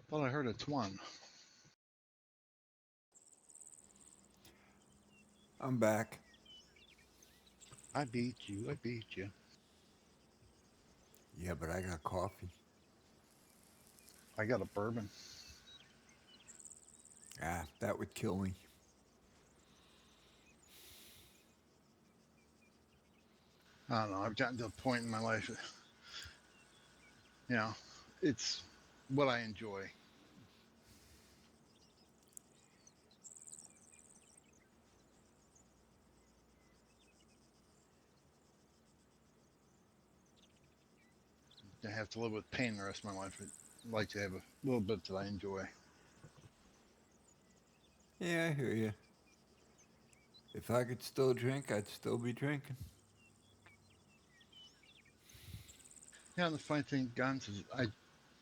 Thought I heard it's one. I'm back. I beat you. I beat you. Yeah, but I got coffee. I got a bourbon. Ah, that would kill me. I don't know. I've gotten to a point in my life, you know, it's what I enjoy. I have to live with pain the rest of my life. I'd like to have a little bit that I enjoy. Yeah, I hear you. If I could still drink, I'd still be drinking. Yeah, and the funny thing, guns, is I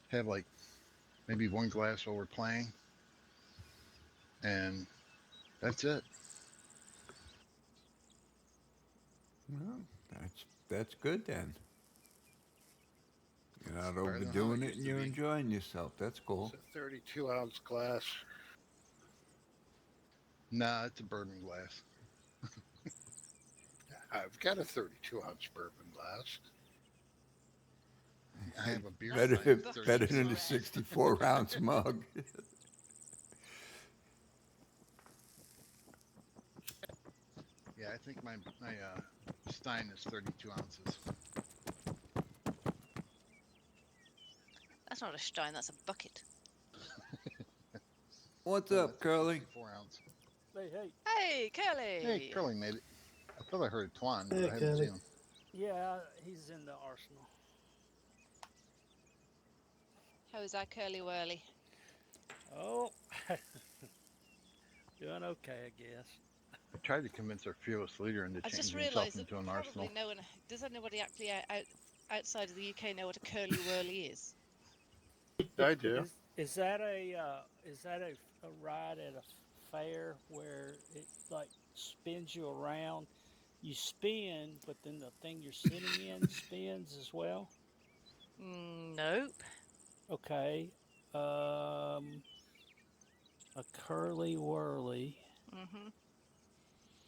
have like maybe one glass while we're playing, and that's it. Well, that's good then. You're not Better than how it overdoing it used and to you're be. enjoying yourself. That's It's cool. a 32-ounce glass. Nah, it's a bourbon glass. I've got a 32-ounce bourbon glass. I have a beer That's a stein better that's bucket better 32 of than a ounces. red. 64-ounce mug. Yeah, I think my stein is 32 ounces. That's not a stein, that's a bucket. What's No, up, that's a Curly? 64 ounce. Hey, hey. Hey, Hey, Curly! Curly made it. I thought I heard Twan, but Hey, I haven't Kelly. seen him. Yeah, he's in the arsenal. How's our Curly Whirly? Oh, doing okay, I guess. I tried to convince our fearless leader into I just changing himself realised that into an probably arsenal. no one. Does anybody actually outside of the UK know what a Curly Whirly is? I do. Is that a ride at a fair where it like spins you around? You spin, but then the thing you're sitting in spins as well. Nope. Okay. Um, a curly whirly. hmm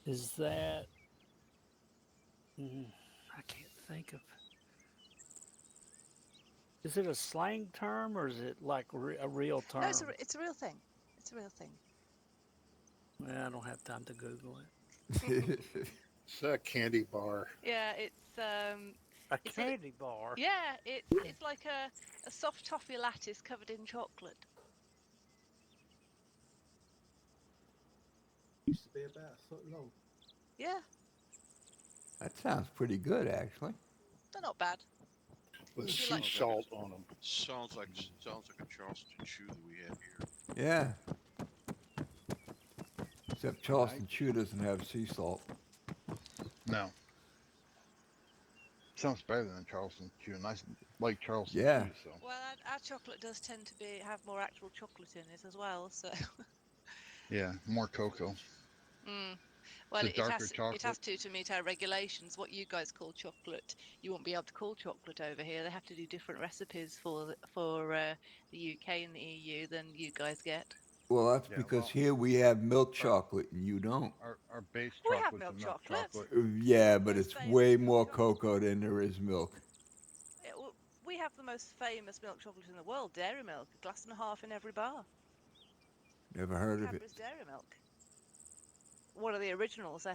Is that? I can't think of. Is it a slang term or is it like a real No, term? it's a real thing. It's a real thing. Well, I don't have time to Google it. It's a candy bar. Yeah, A it's a candy bar. yeah, it's like a soft toffee lattice covered in chocolate. Used to be about a foot long. Yeah, That sounds pretty good, actually. they're not bad. With If you sea like, Sounds like salt on them. a Charleston chew that we have here. Yeah. Except I, Charleston Chew doesn't have sea salt. no, sounds better than Charleston Chew, and I like Charleston Yeah. Chew. So well, our chocolate does tend to have more actual chocolate in it as well. So, yeah, more cocoa. mm. It's Well, a darker it has chocolate. to meet our regulations. What you guys call chocolate, you won't be able to call chocolate over here. They have to do different recipes for the UK and the EU than you guys get. Well, that's Yeah, because well, here we have milk our chocolate and you don't. our base We have chocolate's a milk milk chocolate. chocolate. We have Yeah, the but most it's famous way milk more chocolate. cocoa than there is milk. We have the most famous milk chocolate in the world, Dairy Milk, a glass and a half in every bar. Never heard of it. Cadbury's Dairy Milk. One of the originals.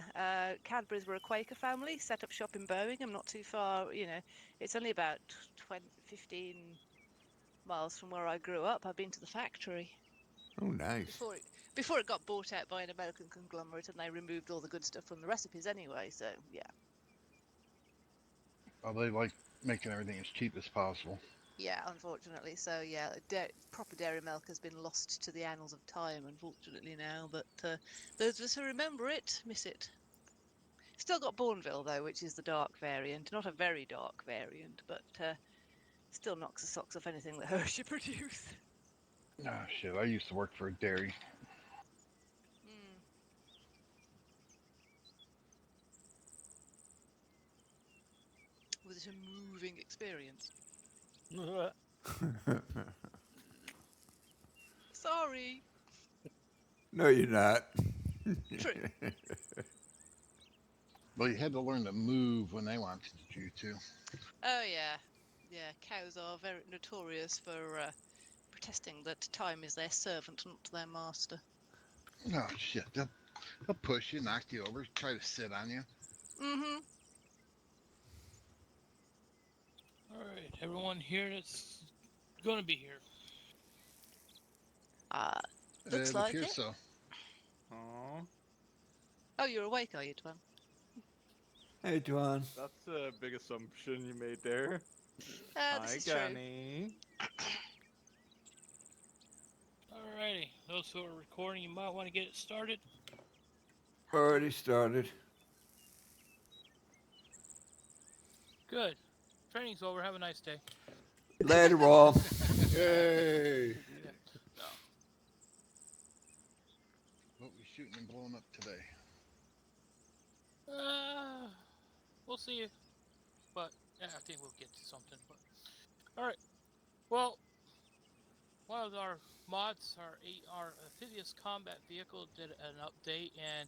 Cadbury's were a Quaker family, set up shop in Birmingham, not too far. It's only about 15 miles from where I grew up. I've been to the factory Oh, nice. before it got bought out by an American conglomerate, and they removed all the good stuff from the recipes anyway. So yeah, Oh, they like making everything as cheap as possible. yeah, unfortunately. So yeah, proper dairy milk has been lost to the annals of time, unfortunately now. But those of us who remember it miss it. Still got Bourneville though, which is the dark variant. Not a very dark variant, but still knocks the socks off anything that Hershey produce. Ah, shit. I used to work for a dairy. Mm. Was it a moving experience? Sorry. No, you're not. True. Well, you had to learn to move when they wanted you to. Oh yeah, yeah. Cows are very notorious for protesting that time is their servant, not their master. Oh shit! They'll push you, knock you over, try to sit on you. Mm-hmm. All right, everyone here that's going to be here. Looks It like appears it. so. Aw, Oh, you're awake, are you, Twan? Hey, Juan. that's a big assumption you made there. This Hi, is true. Gunny. Alrighty, those who are recording, you might want to get it started. Already started. Good. Training's over. Have a nice day. Later, all. Yay! What we shooting and blowing up today? We'll see you. But yeah, I think we'll get to something. But all right. Well, one of our mods, our amphibious combat vehicle, did an update and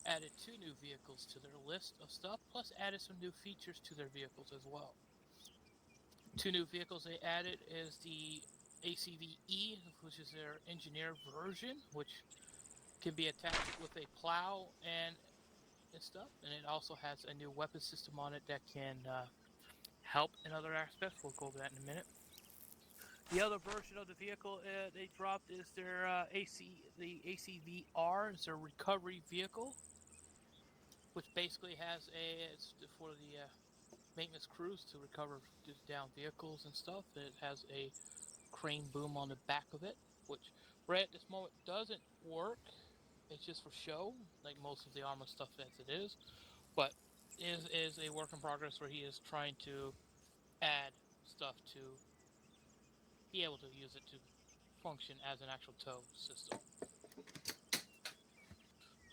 added 2 new vehicles to their list of stuff, plus added some new features to their vehicles as well. 2 new vehicles they added is the ACV-E, which is their engineer version, which can be attached with a plow and stuff, and it also has a new weapon system on it that can help in other aspects. We'll go over that in a minute. The other version of the vehicle they dropped is their the ACV-R. It's a recovery vehicle, which basically has it's for the maintenance crews to recover down vehicles and stuff. It has a crane boom on the back of it, which right at this moment doesn't work. It's just for show, like most of the armor stuff as it is, but is a work in progress where he is trying to add stuff to be able to use it to function as an actual tow system.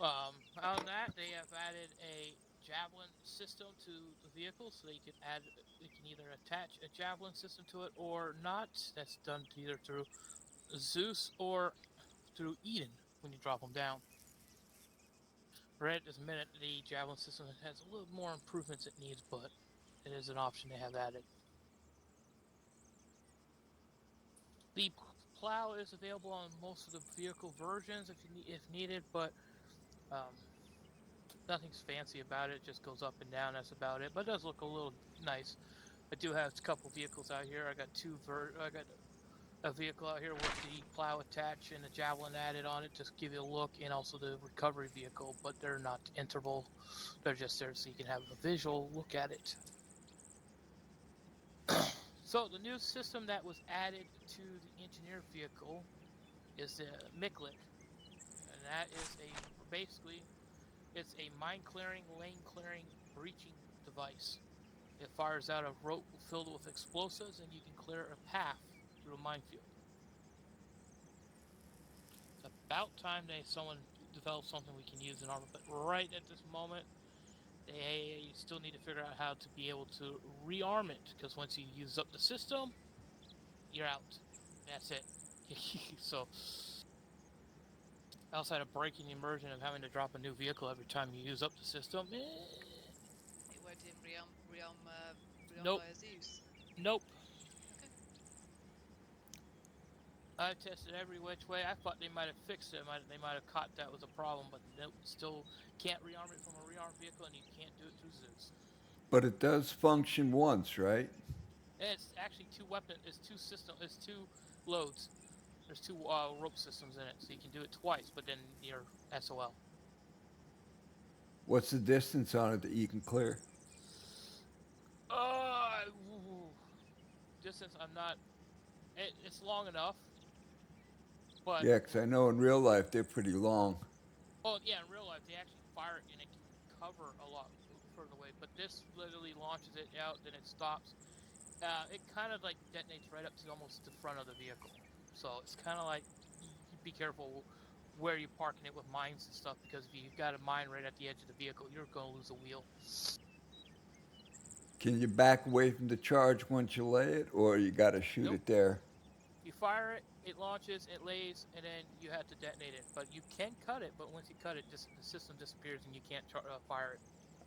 On that, they have added a javelin system to the vehicle, so they can either attach a javelin system to it or not. That's done either through Zeus or through Eden when you drop them down. Right at this minute, the javelin system has a little more improvements it needs, but it is an option they have added. The plow is available on most of the vehicle versions if needed, but nothing's fancy about it. It just goes up and down. That's about it. But it does look a little nice. I do have a couple vehicles out here. I got I got a vehicle out here with the plow attached and the javelin added on it, just give you a look, and also the recovery vehicle, but they're not interval. They're just there so you can have a visual look at it. So the new system that was added to the engineer vehicle is the Miklik, and that is basically it's a mine clearing, lane clearing, breaching device. It fires out a rope filled with explosives, and you can clear a path through a minefield. It's about time someone develops something we can use in armor, but right at this moment, they still need to figure out how to be able to rearm it, because once you use up the system, you're out. That's it. So, outside of breaking the immersion of having to drop a new vehicle every time you use up the system, It won't even rearm Nope. by Zeus. Nope. Okay. I tested every which way. I thought they might have fixed it. They might have caught that was a problem, but nope, still can't rearm it from a rearm vehicle, and you can't do it through Zeus. But it does function once, right? It's actually 2 weapons. It's 2 systems. It's 2 loads. There's 2 rope systems in it, so you can do it twice, but then you're SOL. What's the distance on it that you can clear? Distance, I'm not. It's long enough, but Yeah, because I know in real life they're pretty long. oh yeah, in real life they actually fire it and it can cover a lot further away. But this literally launches it out, then it stops. It kind of like detonates right up to almost the front of the vehicle. So it's kind of like you be careful where you're parking it with mines and stuff, because if you've got a mine right at the edge of the vehicle, you're going to lose a wheel. Can you back away from the charge once you lay it, or you got to shoot Nope. it there? You fire it, it launches, it lays, and then you have to detonate it. But you can cut it, but once you cut it, just the system disappears and you can't fire it.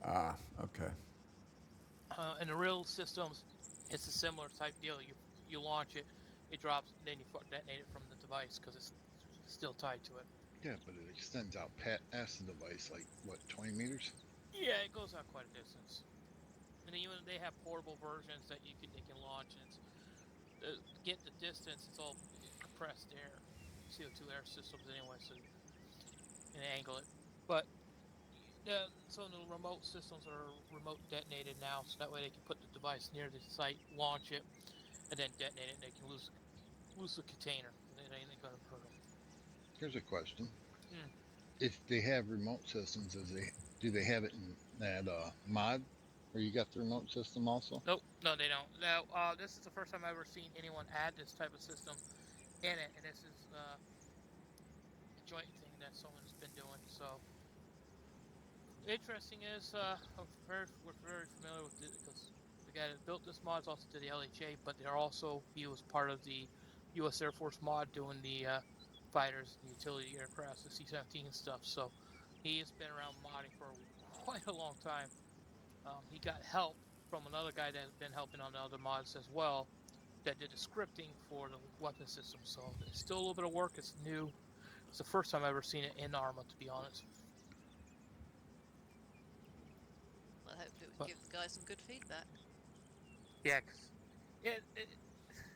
Ah, okay. In the real systems, it's a similar type deal. You launch it, it drops, and then you detonate it from the device because it's still tied to it. Yeah, but it extends out past the device, like what, 20 meters? Yeah, it goes out quite a distance. And even they have portable versions that they can launch, and it's, get the distance. It's all compressed air, CO2 air systems anyway, so and angle it. But so the remote systems are remote detonated now, so that way they can put the device near the site, launch it, and then detonate it, and they can lose the container. It ain't gonna hurt them. Here's a question. Hmm. If they have remote systems, do they have it in that mod where you got the remote system also? Nope, no, they don't. Now, this is the first time I've ever seen anyone add this type of system in it, and this is a joint thing that someone's been doing. So, interesting is we're very familiar with it because the guy that built this mod also did the LHA, but he was part of the U.S. Air Force mod doing the fighters and utility aircrafts, the C-17 and stuff. So, he has been around modding for quite a long time. He got help from another guy that had been helping on the other mods as well, that did the scripting for the weapon system. So it's still a little bit of work. It's new. It's the first time I've ever seen it in Arma, to be honest. Well, hopefully we can give the guy some good feedback. Yeah,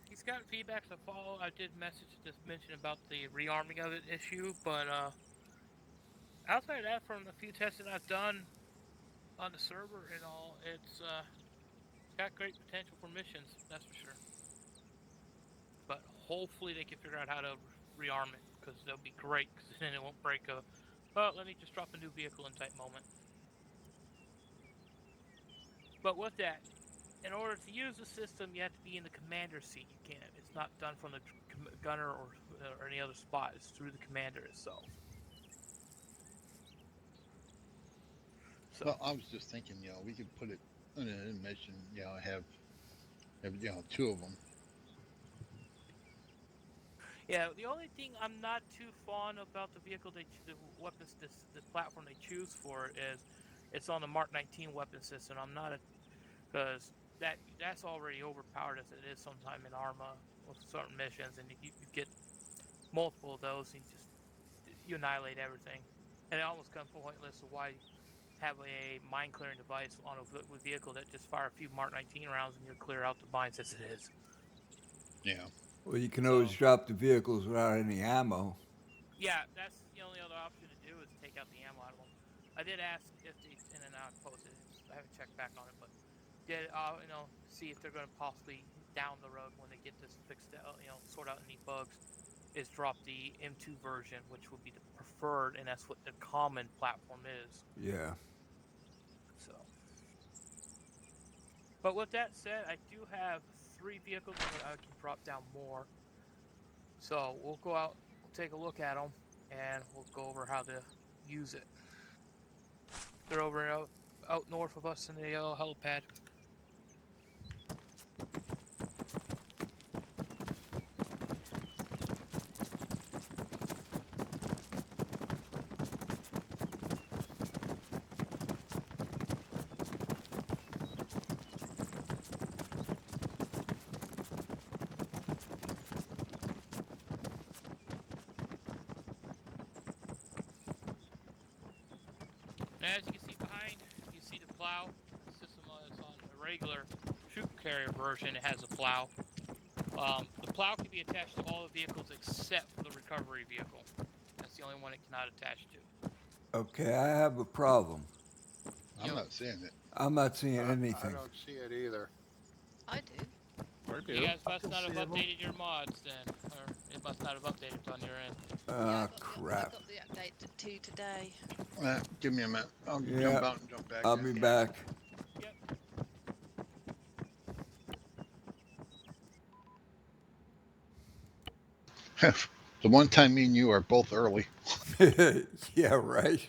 he's gotten feedback so far. I did mention about the rearming of it issue, but outside of that, from the few tests that I've done on the server and all, it's got great potential for missions, that's for sure. But hopefully they can figure out how to rearm it, because that'll be great, because then it won't break let me just drop a new vehicle in type moment. But with that, in order to use the system, you have to be in the commander seat. You can't. It's not done from the gunner or any other spot. It's through the commander itself. So. Well, I was just thinking, we could put it in an mission, have two of them. Yeah, the only thing I'm not too fond about the vehicle, the weapons, this platform they choose for is it's on the Mark 19 weapon system. I'm not because that's already overpowered as it is sometime in Arma with certain missions, and you get multiple of those, and you annihilate everything, and it almost becomes pointless of why have a mine clearing device on a vehicle that just fire a few Mark 19 rounds and you clear out the mines as it is. Yeah. Well, you can always drop the vehicles without any ammo. Yeah, that's the only other option to do is take out the ammo out of them. I did ask if the in and out posted. I haven't checked back on it, but did see if they're going to possibly down the road when they get this fixed out, sort out any bugs, is drop the M2 version, which would be the preferred, and that's what the common platform is. Yeah. So, but with that said, I do have 3 vehicles, but I can drop down more. So we'll go out, we'll take a look at them, and we'll go over how to use it. They're over out north of us in the yellow helipad. As you can see behind, you see the plow. The system is on a regular troop carrier version. It has a plow. The plow can be attached to all the vehicles except for the recovery vehicle. That's the only one it cannot attach to. Okay, I have a problem. I'm not seeing it. I'm not seeing I anything. don't see it either. I do. You guys must can not have see 'em all. updated your mods then, or it must not have updated on your end. Yeah, Ah, I crap. got the update to today. Give me a minute. I'll Yeah. jump out and jump back I'll in. be back. Yep. The one time me and you are both early. Yeah, right.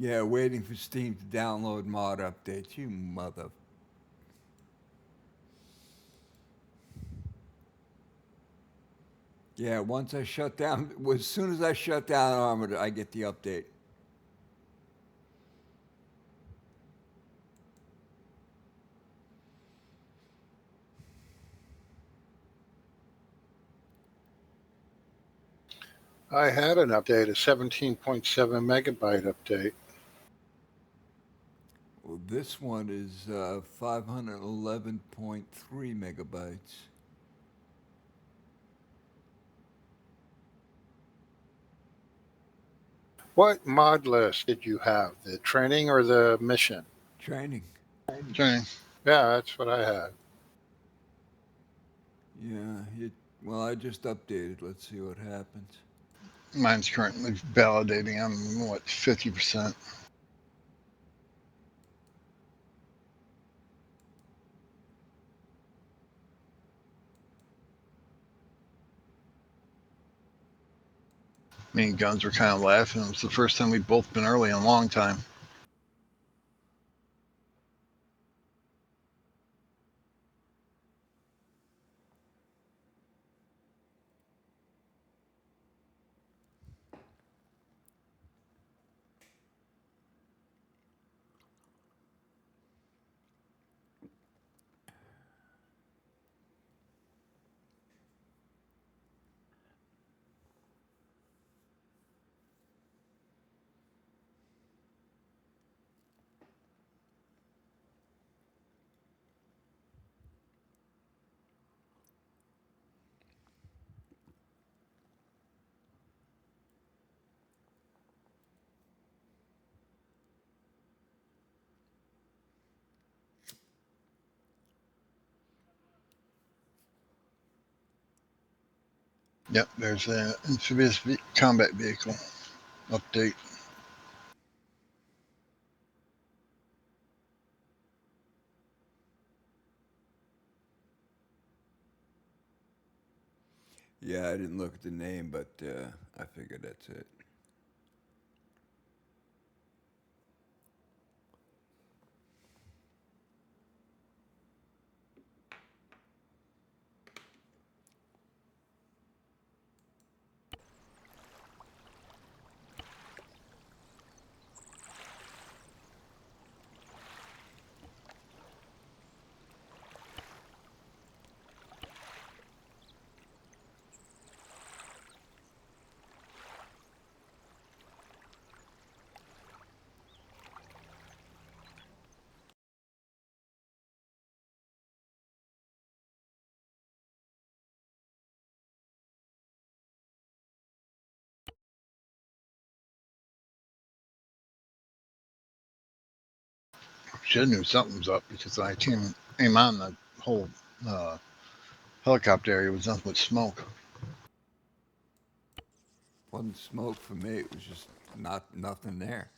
Yeah, waiting for Steam to download mod updates. You mother. Yeah, once I shut down, as soon as I shut down Armored, I get the update. I had an update, a 17.7 megabyte update. Well, this one is 511.3 megabytes. What mod list did you have? The training or the mission? Training. Training. Yeah, that's what I had. Yeah, well, I just updated. Let's see what happens. Mine's currently validating. I'm what, 50%. Me and Guns were kind of laughing. It was the first time we've both been early in a long time. Yep, there's an amphibious combat vehicle update. Yeah, I didn't look at the name, but I figured that's it. Should have knew something was up because I came on the whole uh, helicopter area was nothing but smoke. Wasn't smoke for me. It was just nothing there.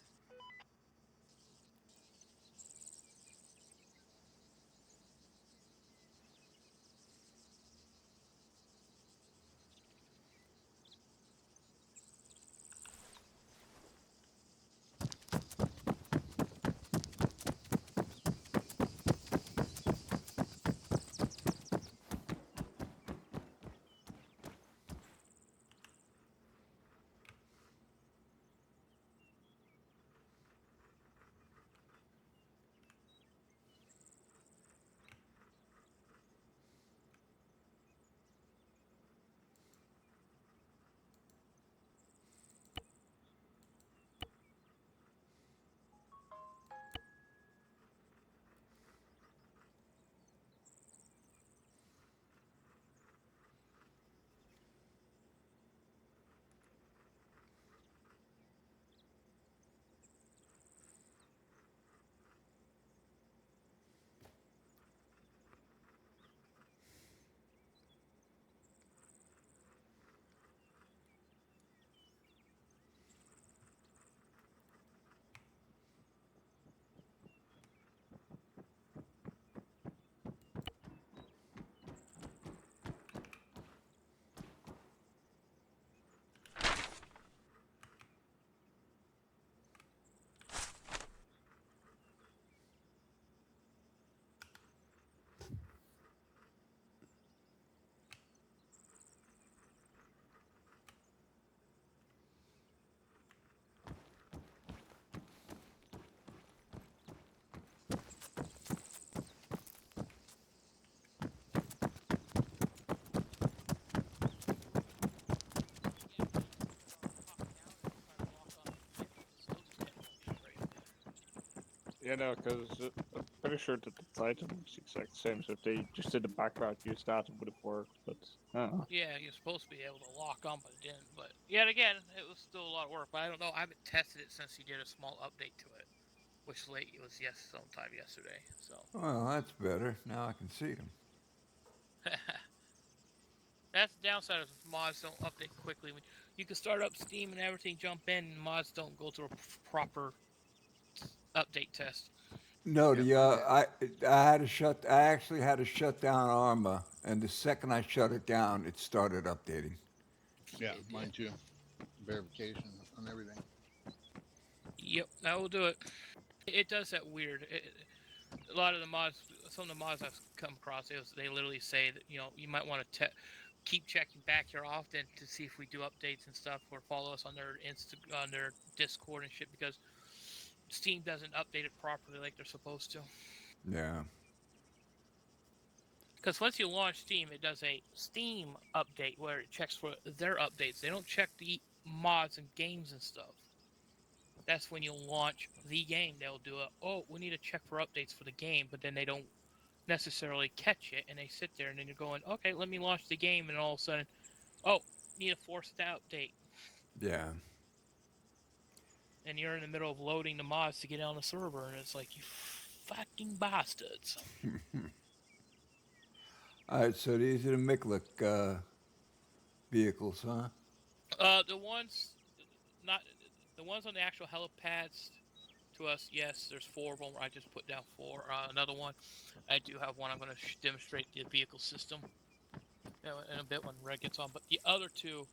You know, because I'm pretty sure that the Titan was the exact same. So if they just did the background use that, it would have worked. But I don't know. Yeah, you're supposed to be able to lock on, but it didn't. But yet again, it was still a lot of work. But I don't know. I haven't tested it since he did a small update to it, which late it was sometime yesterday. So Well, that's better. Now I can see them. that's the downside of mods don't update quickly. You can start up Steam and everything, jump in, and mods don't go through a proper update test. No, Yeah, I had to shut. I actually had to shut down Arma, and the second I shut it down, it started updating. Yeah, mine too. Verification on everything. Yep, that will do it. It does that weird. A lot of the mods, some of the mods I've come across, they literally say that you might want to keep checking back here often to see if we do updates and stuff, or follow us on their Discord and shit, because Steam doesn't update it properly like they're supposed to. Yeah. Because once you launch Steam, it does a Steam update where it checks for their updates. They don't check the mods and games and stuff. That's when you launch the game. They'll do we need to check for updates for the game, but then they don't necessarily catch it, and they sit there, and then you're going, okay, let me launch the game, and all of a sudden, need to force the update. Yeah. And you're in the middle of loading the mods to get on the server, and it's like, you fucking bastards. All right. So these are the Miklik vehicles, huh? The ones on the actual helipads to us, yes, there's 4 of them. I just put down 4. Another one, I do have one. I'm going to demonstrate the vehicle system in a bit when Red gets on. But the other 2,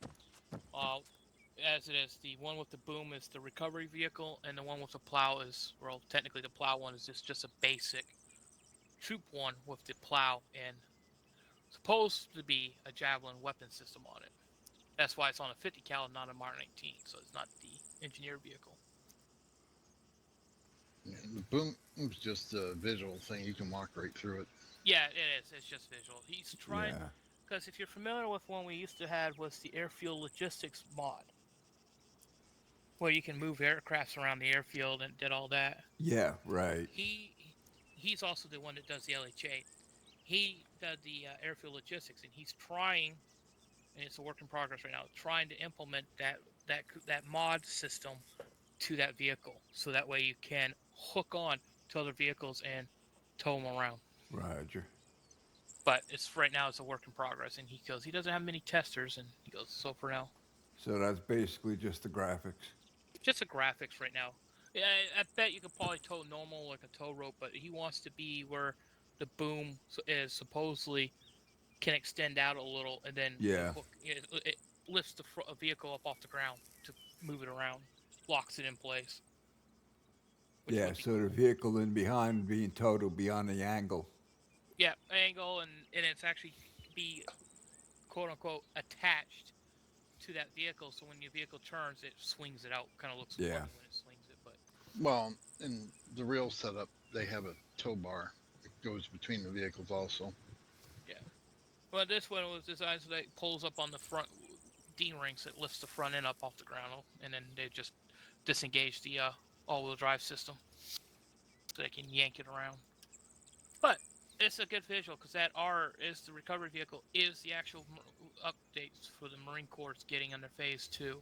as it is, the one with the boom is the recovery vehicle, and the one with the plow is, well, technically the plow one is just a basic troop one with the plow and supposed to be a javelin weapon system on it. That's why it's on a 50 cal and not a Mark 19, so it's not the engineer vehicle. Yeah, the boom is just a visual thing. You can walk right through it. Yeah, it is. It's just visual. He's trying, Yeah. because if you're familiar with one we used to have, was the airfield logistics mod, where you can move aircrafts around the airfield and did all that. Yeah. Right. He's also the one that does the LHA. He does the airfield logistics, and he's trying, and it's a work in progress right now, trying to implement that mod system to that vehicle, so that way you can hook on to other vehicles and tow them around. Roger. But right now it's a work in progress, and he goes, he doesn't have many testers, and he goes, so for now, So that's basically just the graphics. just the graphics right now. Yeah, I bet you could probably tow normal like a tow rope, but he wants to be where the boom is supposedly can extend out a little, and then Yeah. it lifts the vehicle up off the ground to move it around, locks it in place. which Yeah. would be So the vehicle in behind being towed will be on the angle. Yeah, angle, and it's actually be quote unquote attached to that vehicle, so when your vehicle turns, it swings it out. Kind of looks funny Yeah. when it swings it, but Well, in the real setup, they have a tow bar that goes between the vehicles also. well, this one was designed so that it pulls up on the front D rings. It lifts the front end up off the ground, and then they just disengage the all-wheel drive system, so they can yank it around. But it's a good visual, because that R is the recovery vehicle, is the actual updates for the Marine Corps getting under Phase 2.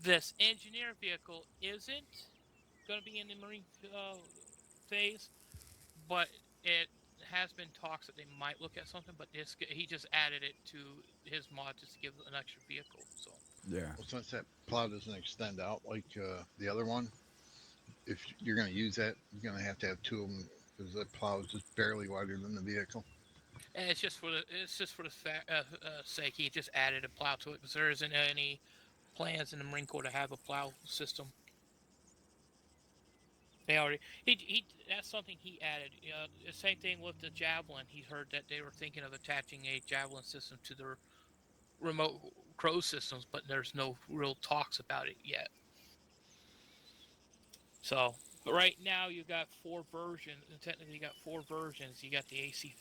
This engineer vehicle isn't going to be in the Marine phase, but it has been talks that they might look at something, but he just added it to his mod just to give an extra vehicle. So Yeah. Well, since that plow doesn't extend out like the other one, if you're going to use that, you're going to have 2 of them, because that plow is just barely wider than the vehicle. and it's just for the sake he just added a plow to it, because there isn't any plans in the Marine Corps to have a plow system. They already he that's something he added. The same thing with the Javelin. He heard that they were thinking of attaching a Javelin system to their remote crow systems, but there's no real talks about it yet. So, but right now you got 4 versions, and technically you got 4 versions. You got the AC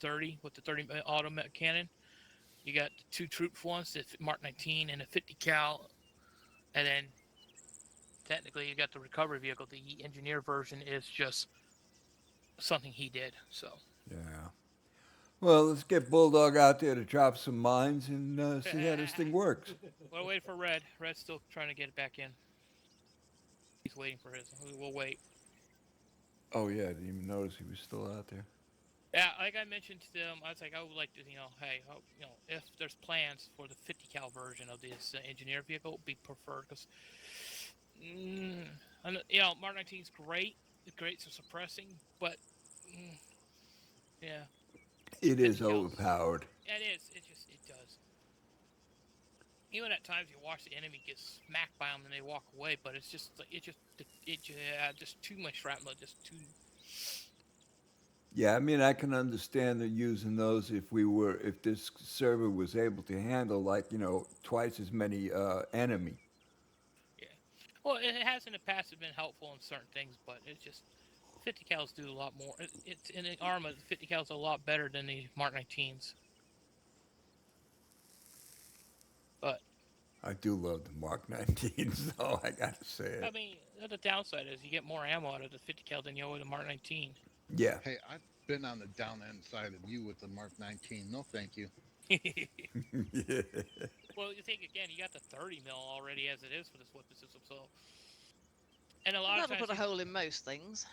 30 with the 30 automatic cannon. You got the 2 troop ones, the Mark 19 and the 50 cal, and then technically you got the recovery vehicle. The engineer version is just something he did. So Yeah. Well, let's get Bulldog out there to drop some mines and see how this thing works. we're waiting for Red. Red's still trying to get it back in. He's waiting for his. We'll wait. Oh yeah, I didn't even notice he was still out there. Yeah, like I mentioned to them, I was like, I would like to, hey, if there's plans for the 50 cal version of this engineer vehicle, it would be preferred because, Mark 19 is great. It's great for suppressing, but yeah, It is 50 cal. overpowered. It is. It does. Even at times you watch the enemy get smacked by them and they walk away, but it's just too much shrapnel, just too. Yeah, I mean, I can understand that using those if this server was able to handle twice as many enemy. Yeah. Well, it has in the past been helpful in certain things, but it's just 50 cals do a lot more. It's in the Arma, the 50 cals are a lot better than the Mark 19s. But I do love the Mark 19s, though, I gotta say it. I mean, the downside is you get more ammo out of the 50 cal than you would the Mark 19. Yeah. Hey, I've been on the down end side of you with the Mark 19. No, thank you. Yeah. Well, you think again, you got the 30 mil already as it is for this weapon system, so. And a lot of That'll times, put a hole in most things.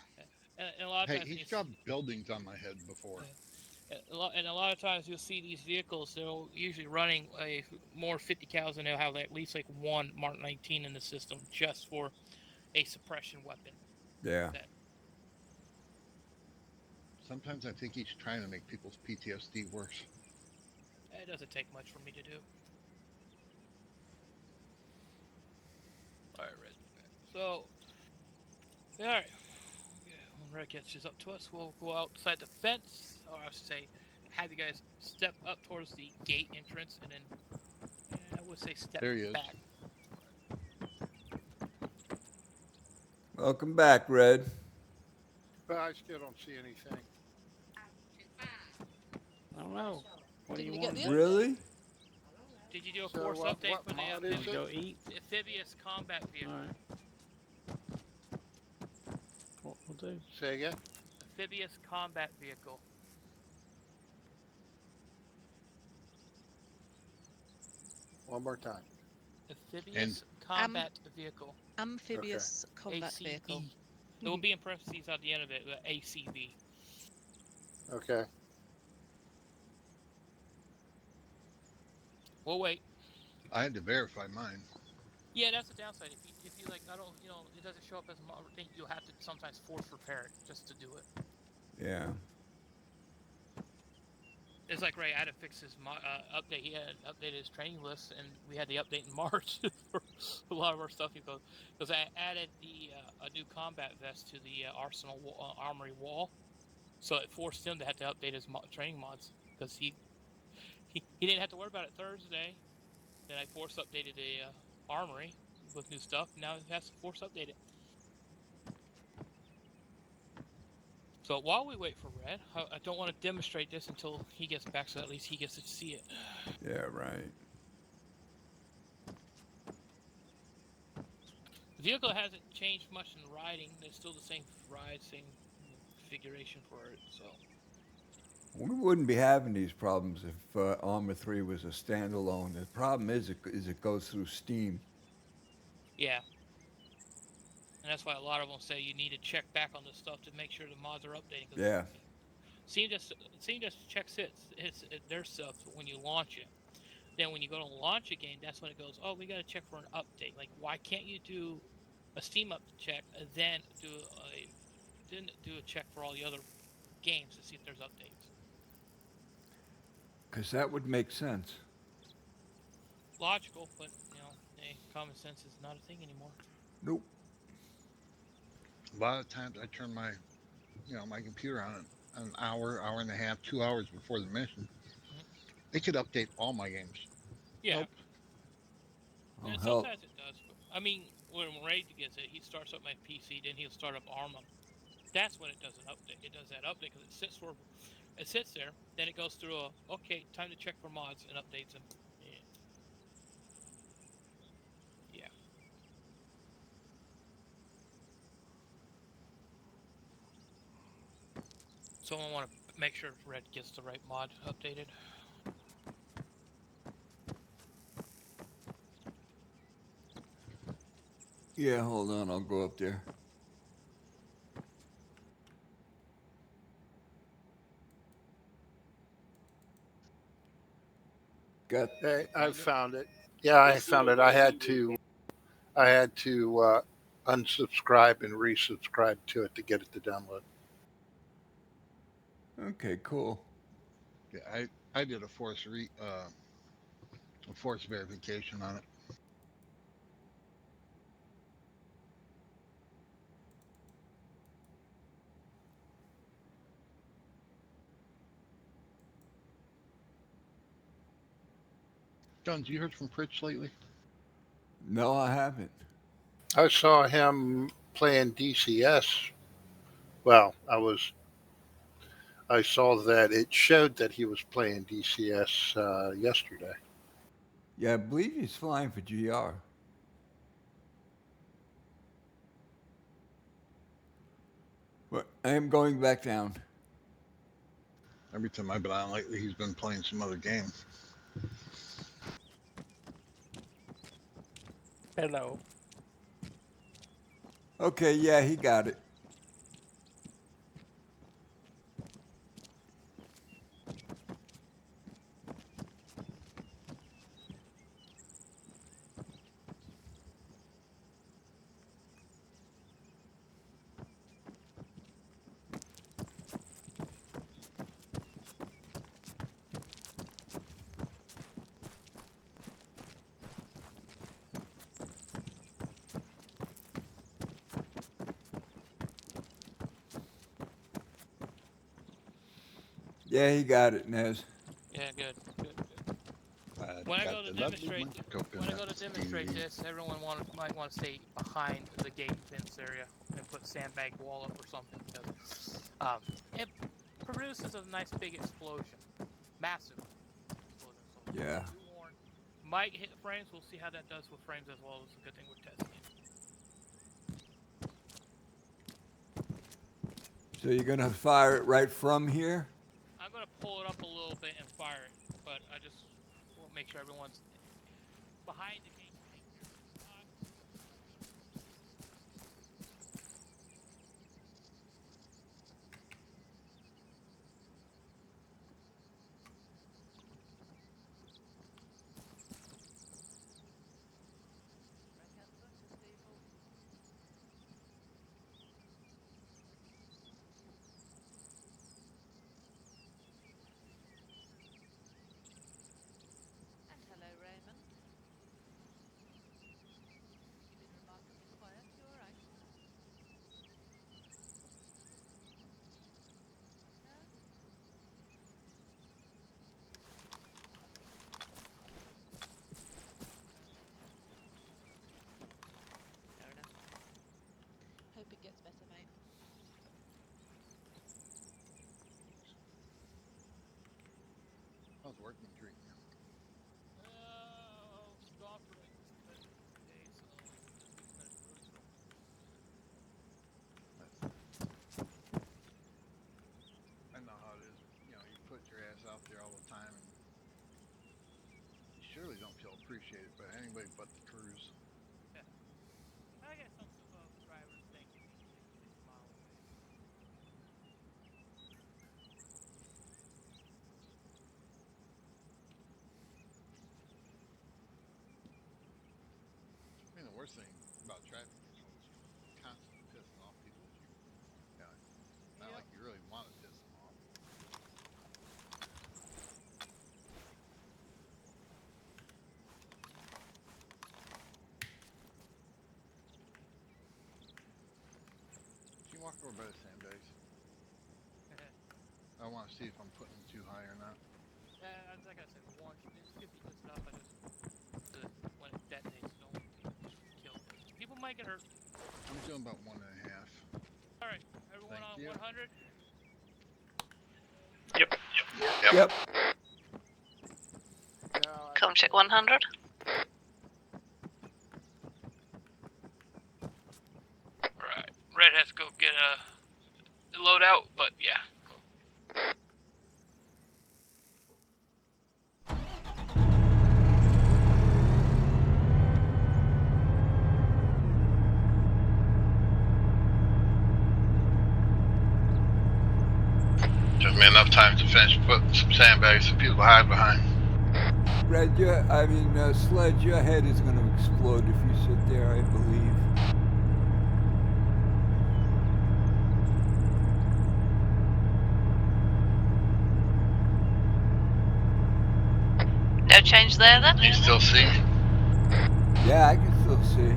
and a lot of Hey, times, he's dropped buildings on my head before. and a lot of times you'll see these vehicles. They're usually running a more 50 cals, and they'll have at least like one Mark 19 in the system just for a suppression weapon. Yeah. Sometimes I think he's trying to make people's PTSD worse. It doesn't take much for me to do. All right, Red. So, all right. Yeah, when Red catches up to us, we'll go outside the fence, or I should say, have you guys step up towards the gate entrance, and then I would say step There he is. back. Welcome back, Red. But I still don't see anything. I don't know. What do Didn't you you get want? the Really? Did you do a So force what update for mod the is it? Go eat. amphibious combat vehicle? All right. What we'll do? Say again? Amphibious combat vehicle. One more time. Amphibious combat vehicle. Amphibious combat ACV. vehicle. It will be in parentheses at the end of it, ACV. Okay. We'll wait. I had to verify mine. Yeah, that's the downside. If you like, I don't, it doesn't show up as a thing. You'll have to sometimes force repair it just to do it. Yeah. It's like Ray had to fix his update. He had updated his training list, and we had the update in March for a lot of our stuff. Because I added a new combat vest to the Arsenal Armory wall, so it forced him to have to update his training mods because he didn't have to worry about it Thursday. Then I force updated the Armory with new stuff. Now he has to force update it. So while we wait for Red, I don't want to demonstrate this until he gets back, so at least he gets to see it. Yeah, right. The vehicle hasn't changed much in riding. It's still the same ride, same configuration for it. So We wouldn't be having these problems if Armor 3 was a standalone. The problem is it goes through Steam. yeah, and that's why a lot of them say you need to check back on this stuff to make sure the mods are updating. Yeah. Steam just checks their stuff when you launch it. Then when you go to launch a game, that's when it goes, oh, we got to check for an update. Like, why can't you do a Steam up check and then do a check for all the other games to see if there's updates? Because that would make sense. Logical, but common sense is not a thing anymore. Nope. A lot of times I turn my, my computer on an hour and a half, 2 hours before the mission. It could update all my games. Yeah, Nope. and Oh, hell. sometimes it does. But, I mean, when Rage gets it, he starts up my PC, then he'll start up Arma. That's when it does an update. It does that update because it sits there. Then it goes through okay, time to check for mods and updates them. Yeah. Someone want to make sure Red gets the right mod updated. Yeah, hold on. I'll go up there. Got. Hey, I found it. Yeah, I found it. I had to unsubscribe and resubscribe to it to get it to download. Okay, cool. Yeah, I did a force verification on it. John, you heard from Pritch lately? No, I haven't. I saw him playing DCS. Well, I saw that it showed that he was playing DCS yesterday. Yeah, I believe he's flying for GR. But I am going back down. Every time I've been on lately, he's been playing some other game. Hello. Okay, yeah, he got it. Yeah, he got it, Nez. Yeah, good. I've When I got go to the lovely demonstrate, bunch of coconuts. when I go to demonstrate this, everyone might want to stay behind the gate fence area and put sandbag wall up or something because it produces a nice big explosion, massive explosion. So Yeah. be warned. Might hit frames. We'll see how that does with frames as well. It's a good thing we're testing it. So you're gonna fire it right from here? I'm gonna pull it up a little bit and fire it, but I just will make sure everyone's behind the gate. And hello, Raymond. You've been remarkably quiet. You all right? No? Fair enough. Hope it gets better, mate. How's work been treating you? Gone for like 10 days, so this week's been really slow. I know how it is. You know, you put your ass out there all the time, and you surely don't feel appreciated by anybody but the crews. Yeah. I guess some drivers think it's 6 miles away. I mean, the worst thing about traffic control is you're constantly pissing off people that you know, not like you really want to piss them off. Can you walk over by the sandbags? I want to see if I'm putting them too high or not. Yeah, like I said, once it's good stuff. I just when it detonates, don't kill. People might get hurt. I'm doing about 1.5. All right, everyone Thank on you. 100. Yep. Come check 100. All right, Red has to go get a load out, but yeah. me enough time to finish putting some sandbags for people to hide behind. Red, Sledge, your head is going to explode if you sit there, I believe. No change there then? You still see me? Yeah, I can still see.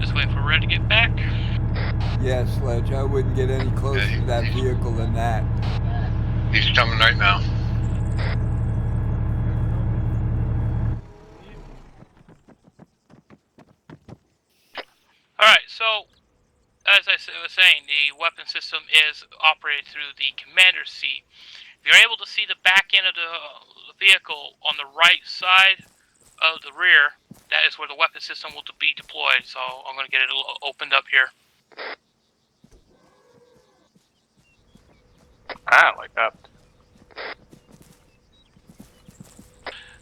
Just waiting for Red to get back. Yeah, Sledge, I wouldn't get any closer Yeah, to that vehicle than that. He's coming right now. Alright, so as I was saying, the weapon system is operated through the commander's seat. If you're able to see the back end of the vehicle on the right side of the rear, that is where the weapon system will be deployed. So I'm going to get it opened up here. Ah, like that.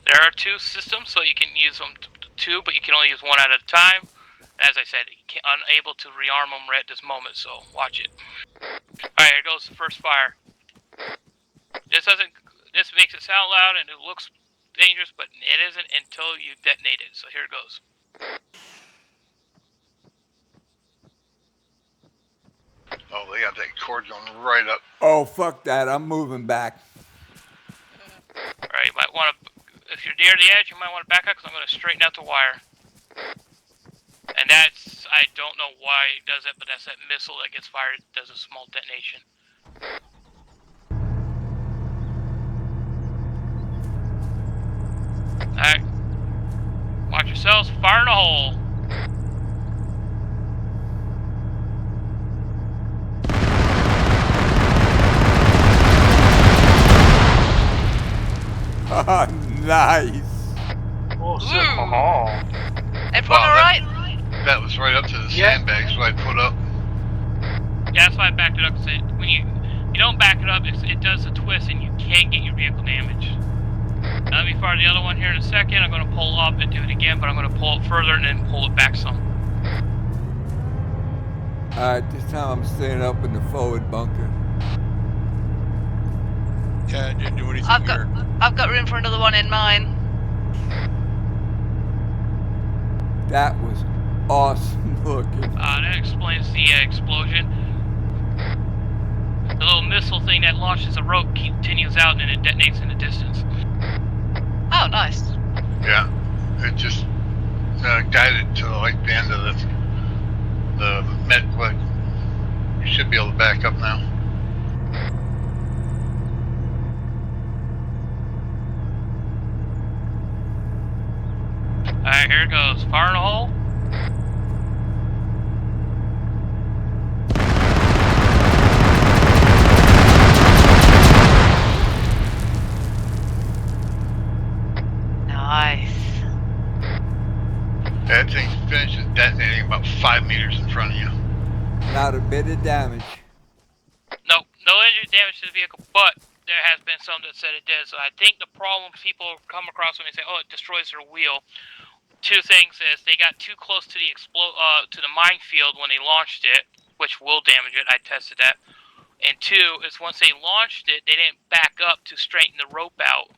There are two systems, so you can use them two, but you can only use one at a time. As I said, unable to rearm them right at this moment, so watch it. Alright, here goes the first fire. This makes it sound loud and it looks dangerous, but it isn't until you detonate it, so here it goes. Oh, they got that cord going right up. Oh, fuck that. I'm moving back. Alright, you might want to, if you're near the edge, you might want to back up because I'm going to straighten out the wire. And that's, I don't know why it does it, but that's that missile that gets fired, it does a small detonation. Alright. Watch yourselves, fire in a hole. Nice. Oh, Everyone Wow, alright? That was right up to the sandbags what I put up. Yeah, that's why I backed it up, because when you don't back it up, it does a twist and you can get your vehicle damaged. Now let me fire the other one here in a second. I'm going to pull up and do it again, but I'm going to pull it further and then pull it back some. Alright, this time I'm staying up in the forward bunker. Yeah, I didn't do anything I've got room for another one in mine. That was awesome looking. That explains the explosion. The little missile thing that launches a rope continues out and it detonates in the distance. Oh, nice. Yeah, it just guided to like the end of the med click. You should be able to back up now. Alright, here it goes. Fire in a hole. Nice. That thing finishes detonating about 5 meters in front of you. Not a bit of damage. No injury damage to the vehicle, but there has been some that said it did. So I think the problem people come across when they say, "Oh, it destroys their wheel." Two things is they got too close to the to the minefield when they launched it, which will damage it. I tested that. And two is once they launched it, they didn't back up to straighten the rope out,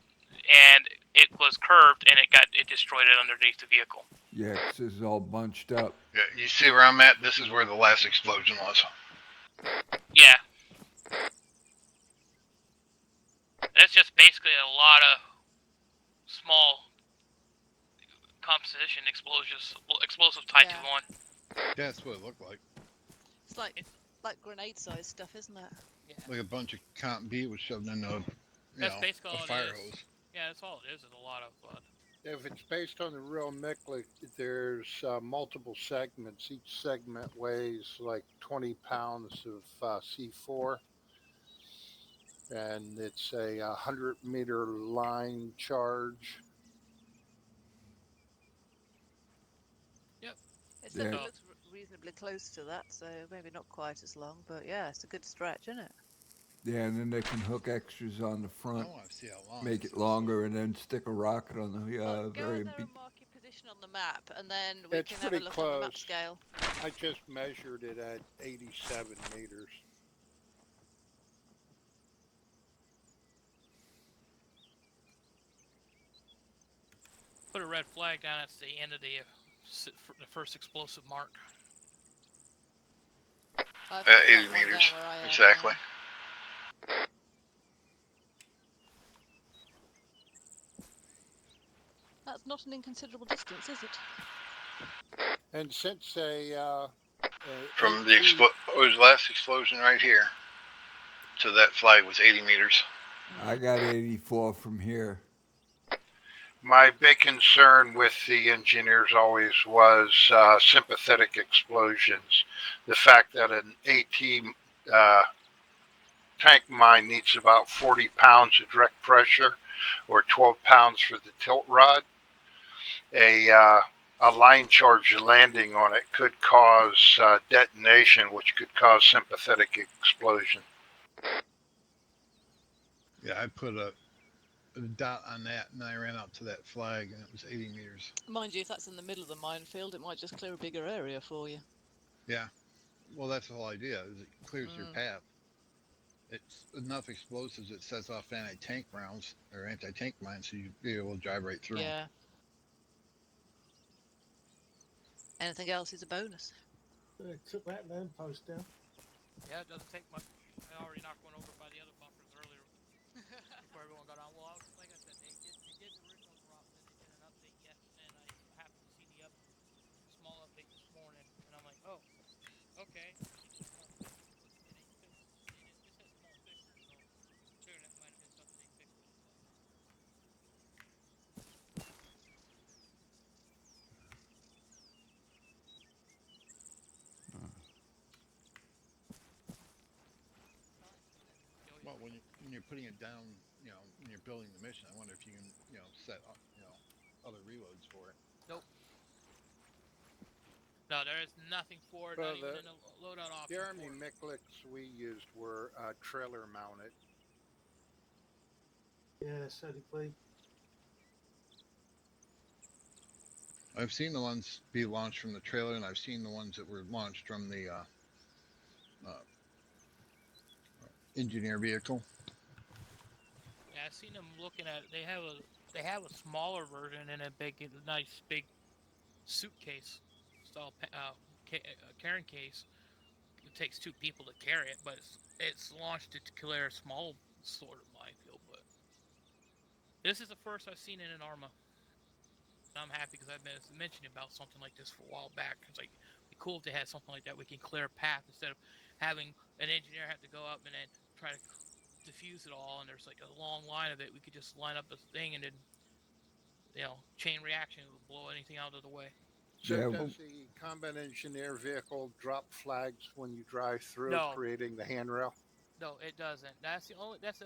and it was curved and it destroyed it underneath the vehicle. Yeah, 'cause this is all bunched up. Yeah, you see where I'm at? This is where the last explosion was. Yeah. That's just basically a lot of small composition explosive tied to Yeah. one. Yeah, that's what it looked like. It's like grenade-sized stuff, isn't it? Like a bunch of Comp B was shoved in That's basically all a it fire is. hose. Yeah, that's all it is. It's a lot of If it's based on the real Miklik, there's multiple segments. Each segment weighs like 20 pounds of C4. And it's a 100-meter line charge. It certainly Yeah. looks reasonably close to that, so maybe not quite as long, but yeah, it's a good stretch, isn't it? Yeah, and then they can hook extras on the I front, want to see how long. make this it is. longer, and then stick a rocket on the Go very in there big. and mark your position. location on the map, and then we It's can have a pretty look on the map close. scale. I just measured it at 87 meters. Put a red flag down at the end of the first explosive mark. I've got 80 one down meters, where I am exactly. now. That's not an inconsiderable distance, is it? And since From the AT last explosion right here to that flag was 80 meters. I got 84 from here. My big concern with the engineers always was sympathetic explosions. The fact that an AT tank mine needs about 40 pounds of direct pressure or 12 pounds for the tilt rod. A line charge landing on it could cause detonation, which could cause sympathetic explosion. Yeah, I put a dot on that, and I ran out to that flag, and it was 80 meters. Mind you, if that's in the middle of the minefield, it might just clear a bigger area for you. Yeah. Well, that's the whole idea, is it clears your path. It's enough explosives that sets off anti-tank rounds or anti-tank mines, so you'd be able to drive right through 'em. Yeah. Anything else is a bonus. Took that then post down. Yeah, it doesn't take much. I already knocked one over by the other bunkers earlier before everyone got on. Well, like I said, they did the original drop in an update yet, and I happened to see the small update this morning, and I'm like, oh, okay. It just said small fixture, so sure that might have been something they fixed. Well, when you're putting it down, when you're building the mission, I wonder if you can, set up, other reloads for it. Nope. No, there is nothing for it, Well, not even in a loadout option. The Army Mikliks we used were trailer mounted. Yeah, so did we. I've seen the ones be launched from the trailer, and I've seen the ones that were launched from the engineer vehicle. Yeah, I've seen them looking at it. They have a smaller version in a nice big suitcase style carrying case. It takes 2 people to carry it, but it's launched it to clear a small sort of minefield. But this is the first I've seen in an Arma. And I'm happy because I've been mentioning about something like this for a while back. It's like it'd be cool to have something like that. We can clear a path instead of having an engineer have to go up and then try to diffuse it all. And there's like a long line of it. We could just line up this thing and then, chain reaction will blow anything out of the way. So Yeah, does the combat engineer vehicle drop flags when you drive through, No. creating the handrail? No, it doesn't. That's the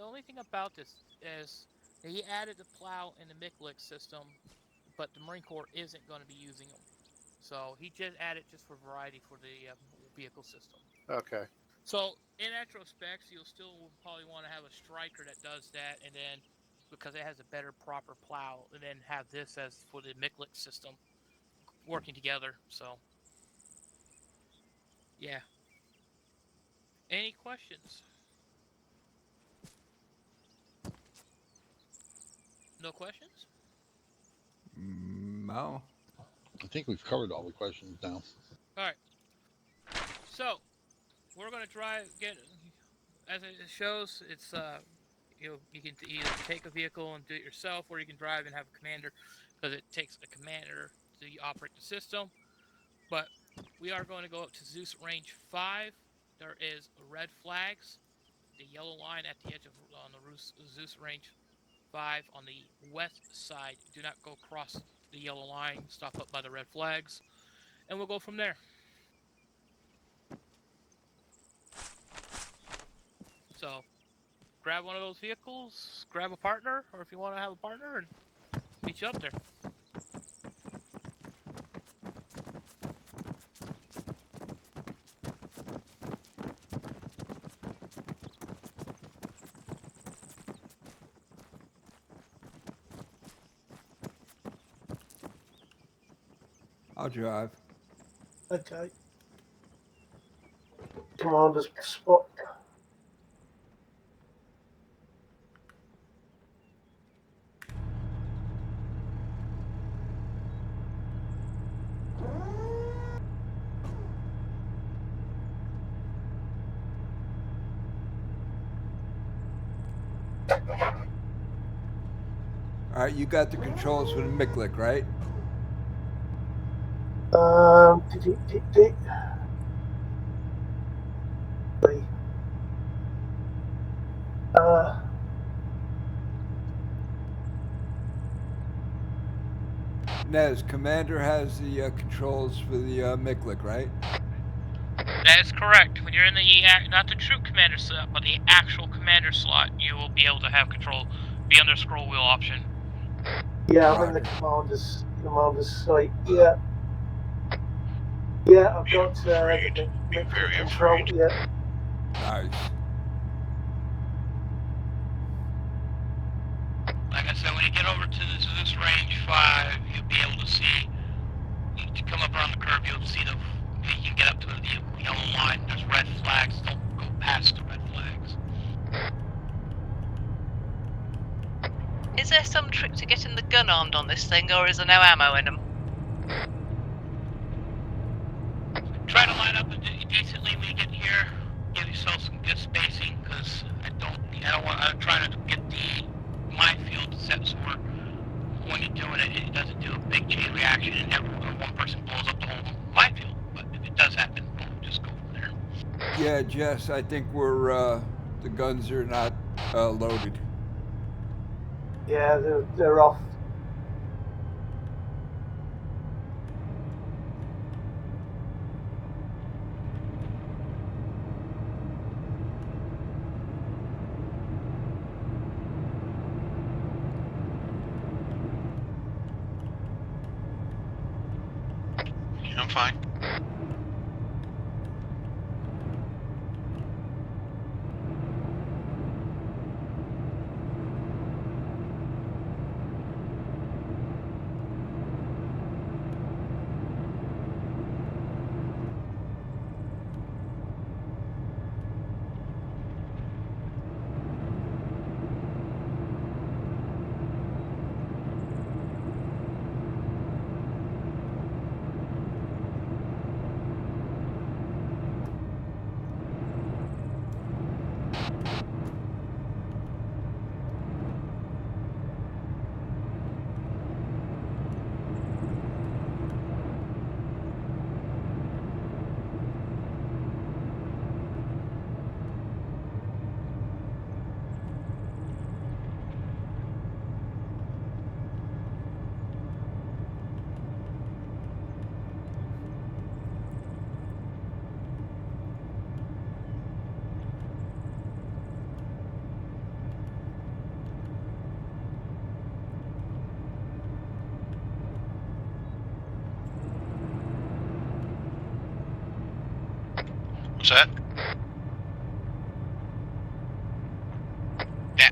only thing about this is he added the plow in the Miklik system, but the Marine Corps isn't going to be using them. So he just added just for variety for the vehicle system. Okay. So in retrospect, you'll still probably want to have a striker that does that, and then because it has a better proper plow, and then have this as for the Miklik system working together. So yeah. Any questions? No questions? No. I think we've covered all the questions now. All right. So we're gonna get as it shows. It's you can either take a vehicle and do it yourself, or you can drive and have a commander, because it takes a commander to operate the system. But we are going to go up to Zeus Range 5. There is red flags, the yellow line at the edge of on the Zeus Range 5 on the west side. Do not go across the yellow line. Stop up by the red flags, and we'll go from there. So, grab one of those vehicles, grab a partner, or if you want to have a partner, and meet you up there. I'll drive. Okay. Commander's spot. All right, you got the controls for the Miklik, right? Nez, Commander has the controls for the Miklik, right? That is correct. When you're in the not the troop commander slot, but the actual commander slot, you will be able to have control. Be under scroll wheel option. Yeah, I'm in the commander's site. Yeah. Yeah, I've got the control. Yeah. Nice. Like I said, when you get over to this range 5, you'll be able to see. To come up around the curve, you'll see you can get up to the yellow line. There's red flags. Don't go past the red flags. Is there some trick to getting the gun armed on this thing, or is there no ammo in them? Try to line up decently when you get here. Give yourself some good spacing, because I'm trying to get the minefield set so when you're doing it, it doesn't do a big chain reaction and one person blows up the whole minefield. But if it does happen, we'll just go from there. Yeah, Jess, I think we're the guns are not loaded. Yeah, they're off. I'm fine. What's that? Yeah.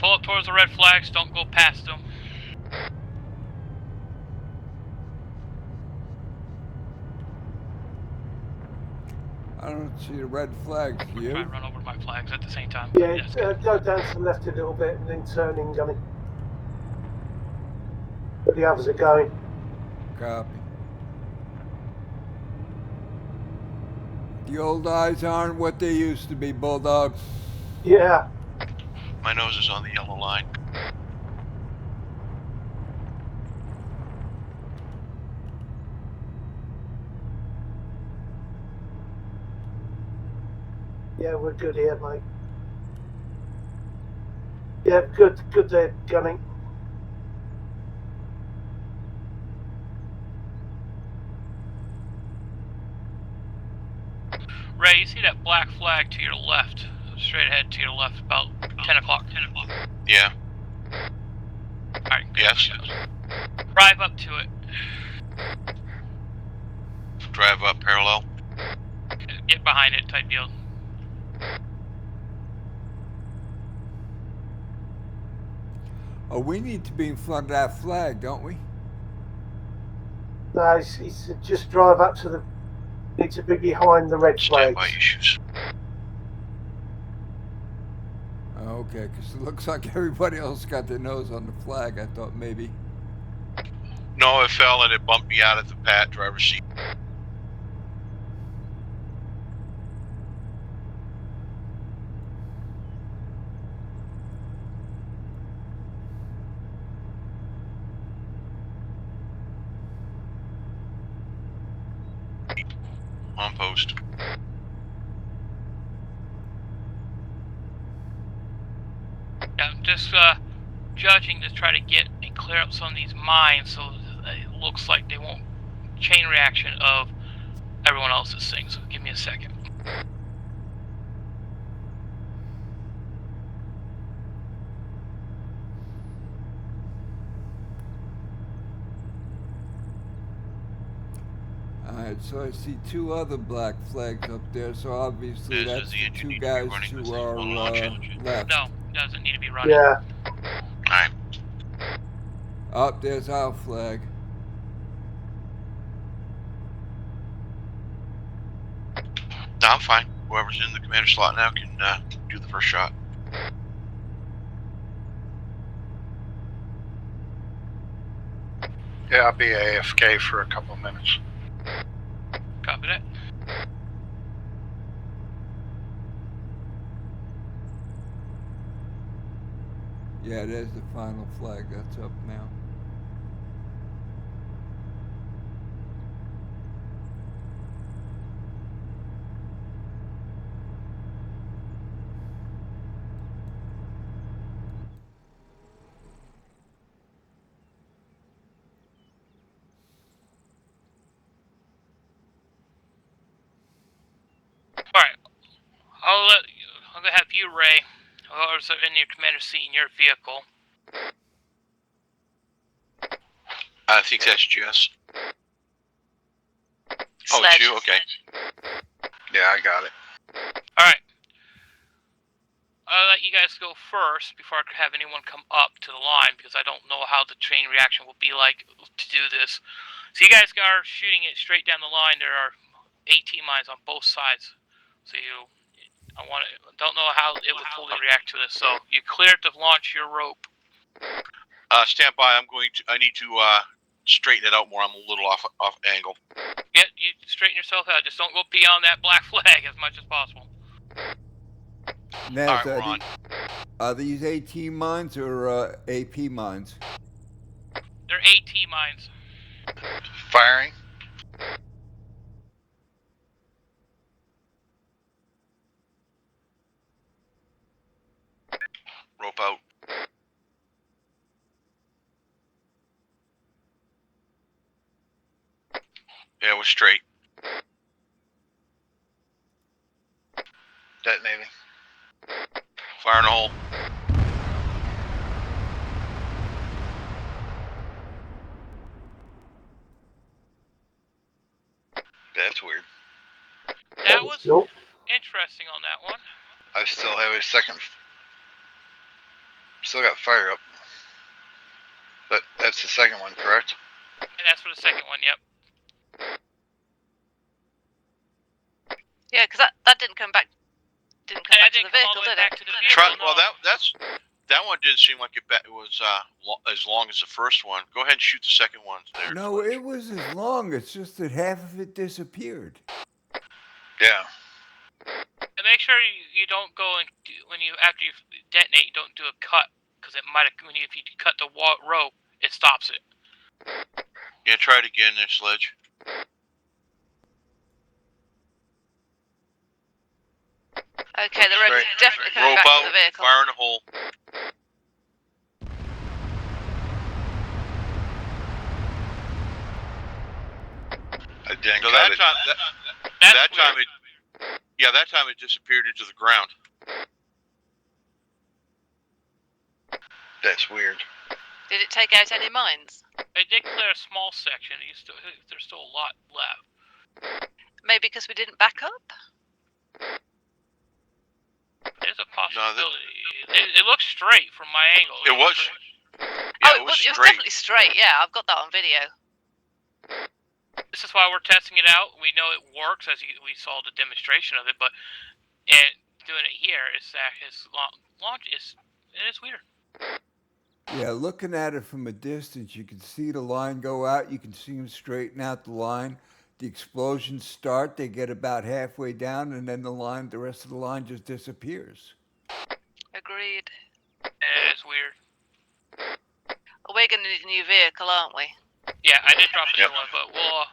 pull up towards the red flags. Don't go past them. I don't see the red flags. Do you? Try and run over my flags at the same time. Yeah, Yes, go down to the left a little bit and then turn in, Gunny. Where the others are going. Copy. The old eyes aren't what they used to be, Bulldog. Yeah. My nose is on the yellow line. Yeah, we're good here, mate. Yeah, good there, Gunny. Ray, you see that black flag to your left? Straight ahead to your left, about 10 o'clock. 10 o'clock. Yeah. Alright. Yes. Drive up to it. Drive up parallel. Get behind it, type deal. Oh, we need to be in front of that flag, don't we? No, it's just drive up to the. Need to be behind the red flags. Standby issues. Okay, because it looks like everybody else got their nose on the flag. I thought maybe. No, it fell and it bumped me out at the driver's seat. On post. Yeah, I'm just judging to try to get and clear up some of these mines so it looks like they won't chain reaction of everyone else's things. So give me a second. Alright, so I see two other black flags up there, so obviously that's the two guys who are left. No, doesn't need to be running. Yeah. Alright. Up there's our flag. No, I'm fine. Whoever's in the commander slot now can do the first shot. Yeah, I'll be AFK for a couple of minutes. Copy that. Yeah, there's the final flag. That's up now. Alright. I'm gonna have you, Ray, whoever's in your commander seat in your vehicle. I think that's Jess. Oh, it's you? Okay. Yeah, I got it. Alright. I'll let you guys go first before I have anyone come up to the line because I don't know how the chain reaction will be like to do this. So you guys are shooting it straight down the line. There are AT mines on both sides. So don't know how it would fully react to this. So you cleared to launch your rope. Stand by. I need to straighten it out more. I'm a little off angle. Yeah, you straighten yourself out. Just don't go beyond that black flag as much as possible. Naz, Alright, we're on. are these AT mines or AP mines? They're AT mines. Firing. Rope out. Yeah, we're straight. Detonating. Fire in the hole. That's weird. That was Nope. interesting on that one. I still have a second. Still got fire up. But that's the second one, correct? And that's for the second one. Yep. Yeah, because that didn't come back. Didn't come back to the vehicle, did it? To the vehicle, Well, no. that one didn't seem like it was as long as the first one. Go ahead and shoot the second one there. No, it was as long. It's just that half of it disappeared. Yeah. And make sure you don't go and after you detonate, you don't do a cut, because it might if you cut the rope, it stops it. Yeah, try it again there, Sledge. Okay, the red is definitely coming Rope back out, to the vehicle. fire in the hole. I didn't So cut that it. time, that time it disappeared into the ground. That's weird. Did it take out any mines? It did clear a small section. There's still a lot left. Maybe because we didn't back up? There's a possibility. It looks straight from my angle. It was. Straight. Yeah, it was definitely straight. Yeah, I've got that on video. This is why we're testing it out. We know it works, as we saw the demonstration of it, but doing it here is launch is weird. Yeah, looking at it from a distance, you can see the line go out. You can see them straighten out the line. The explosions start. They get about halfway down, and then the rest of the line just disappears. Agreed. It's weird. We're going to need a new vehicle, aren't we? Yeah, I did drop a new one, but we'll.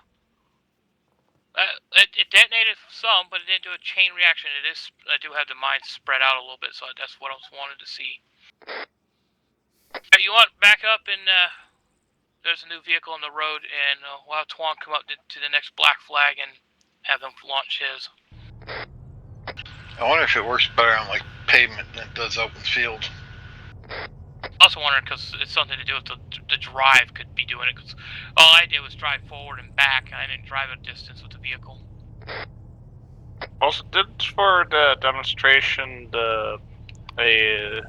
It detonated some, but it didn't do a chain reaction. I do have the mines spread out a little bit, so that's what I wanted to see. You want back up, and there's a new vehicle on the road, and we'll have Tuan come up to the next black flag and have them launch his. I wonder if it works better on like pavement than it does open field. Also wondering because it's something to do with the drive could be doing it, because all I did was drive forward and back. I didn't drive a distance with the vehicle. Also, did for the demonstration a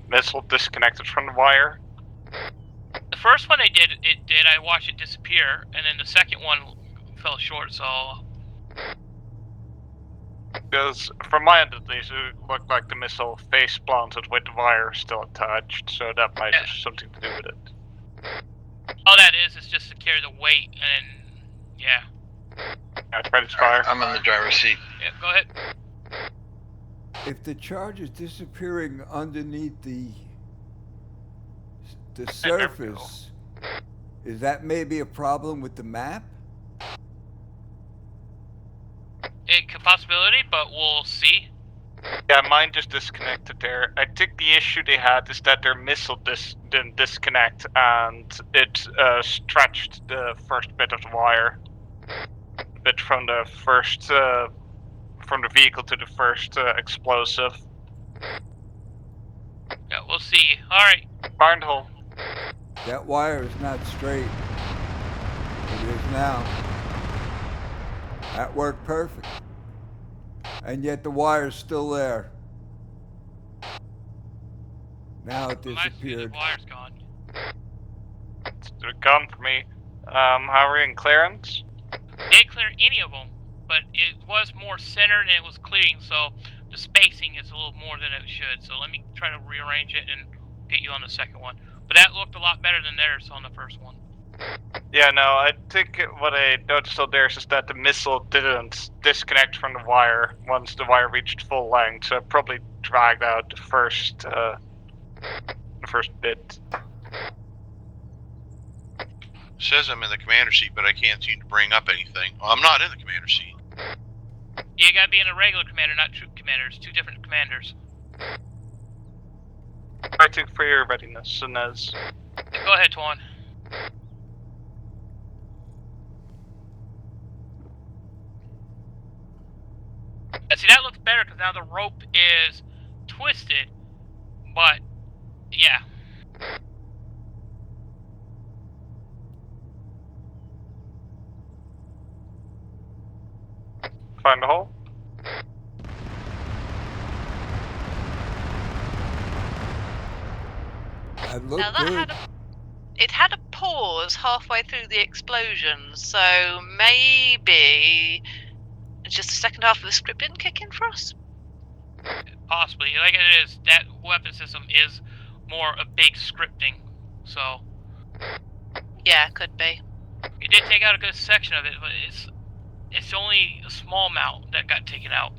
missile disconnected from the wire? The first one it did. I watched it disappear, and then the second one fell short. So. Because from my end at least, it looked like the missile face planted with the wire still attached, so that might have something to do with it. All that is just to carry the weight, and yeah. It's ready to fire. I'm in the driver's seat. Yeah, go ahead. If the charge is disappearing underneath the surface, is that maybe a problem with the map? It could possibility, but we'll see. Yeah, mine just disconnected there. I think the issue they had is that their missile didn't disconnect, and it stretched the first bit of the wire. A bit from the first, from the vehicle to the first explosive. Yeah, we'll see. Alright. Fire in the hole. That wire is not straight. It is now. That worked perfect. And yet the wire's still there. Now it disappeared. The wire's gone. It's gone for me. How are we in clearance? Didn't clear any of them, but it was more centered and it was clearing, so the spacing is a little more than it should. So let me try to rearrange it and get you on the second one. But that looked a lot better than theirs on the first one. Yeah, no, I think what I noticed on theirs is that the missile didn't disconnect from the wire once the wire reached full length, so it probably dragged out the first bit. Says I'm in the commander seat, but I can't seem to bring up anything. Well, I'm not in the commander seat. You gotta be in a regular commander, not troop commander. It's two different commanders. I think for your readiness, Inez. Go ahead, Tuan. See, that looks better because now the rope is twisted, but yeah. Find the hole. That Now looked that good. had it had a pause halfway through the explosion, so maybe just the second half of the script didn't kick in for us. Possibly. Like it is, that weapon system is more a big scripting. So Yeah, could be. it did take out a good section of it, but it's only a small amount that got taken out.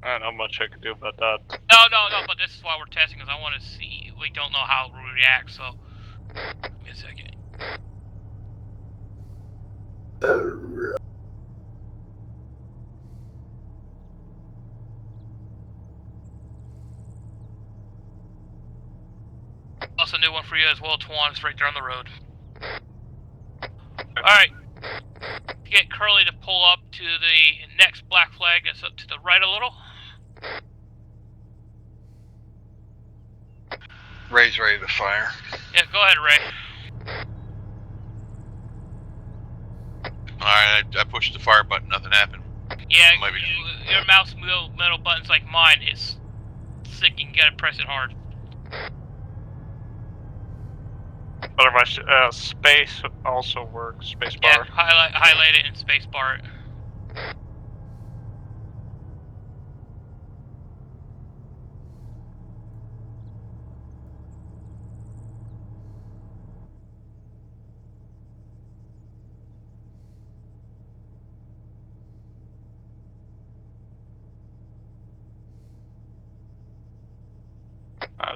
I don't know much I can do about that. No, but this is why we're testing, because I want to see. We don't know how it will react, so. Give me a second. Also, a new one for you as well, Twan. It's right there on the road. Alright. Get Curly to pull up to the next black flag that's up to the right a little. Ray's ready to fire. Yeah, go ahead, Ray. Alright, I pushed the fire button, nothing happened. Yeah, Maybe. your mouse middle button's like mine. It's thick, you gotta press it hard. Otherwise, space also works. Space bar. Yeah, highlight it and space bar it.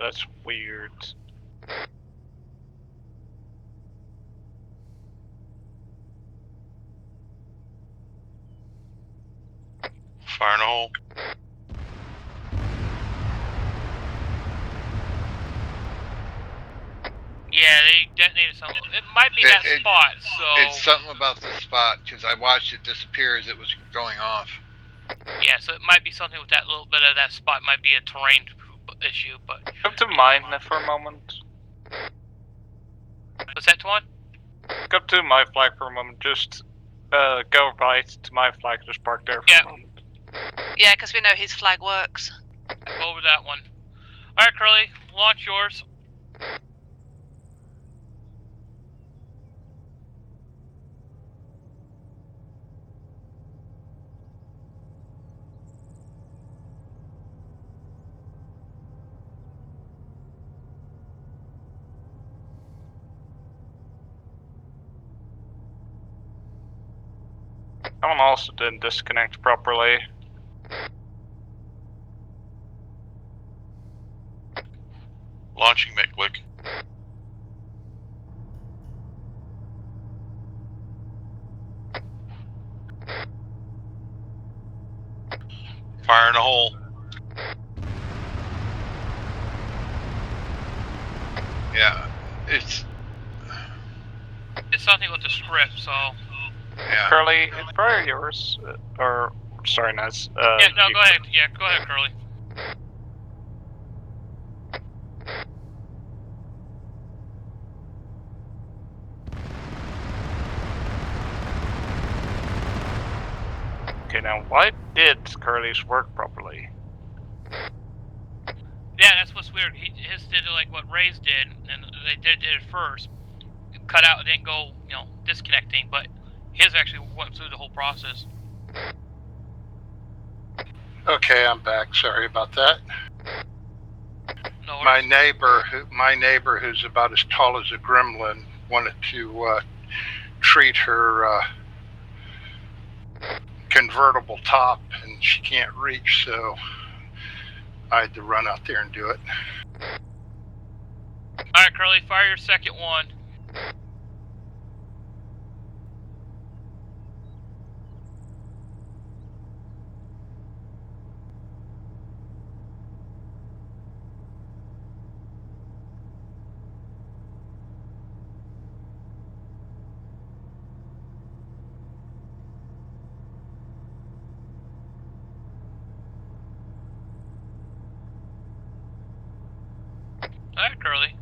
That's weird. Fire in a hole. Yeah, they detonated something. It might be that spot, so... It's something about the spot, because I watched it disappear as it was going off. Yeah, so it might be something with that little bit of that spot. Might be a terrain issue, but... Come to mine for a moment. What's that, Twan? Come to my flag for a moment. Just go right to my flag. Just park there for a moment. Yeah, because we know his flag works. Go over that one. Alright, Curly, launch yours. That one also didn't disconnect properly. Launching Micklick. Fire in a hole. Yeah, it's something with the script, so... Yeah. Curly, it's probably yours. Or, sorry, Naz. yeah, no, go ahead. Yeah, go ahead, Curly. Okay, now why did Curly's work properly? Yeah, that's what's weird. His did like what Ray's did, and they did it first. Cut out and didn't go, disconnecting, but his actually went through the whole process. Okay, I'm back. Sorry about that. No My neighbor, who's about as tall as a gremlin, wanted to treat her convertible top, and she can't reach, so I had to run out there and do it. Alright, Curly, fire your second one. Alright, Curly.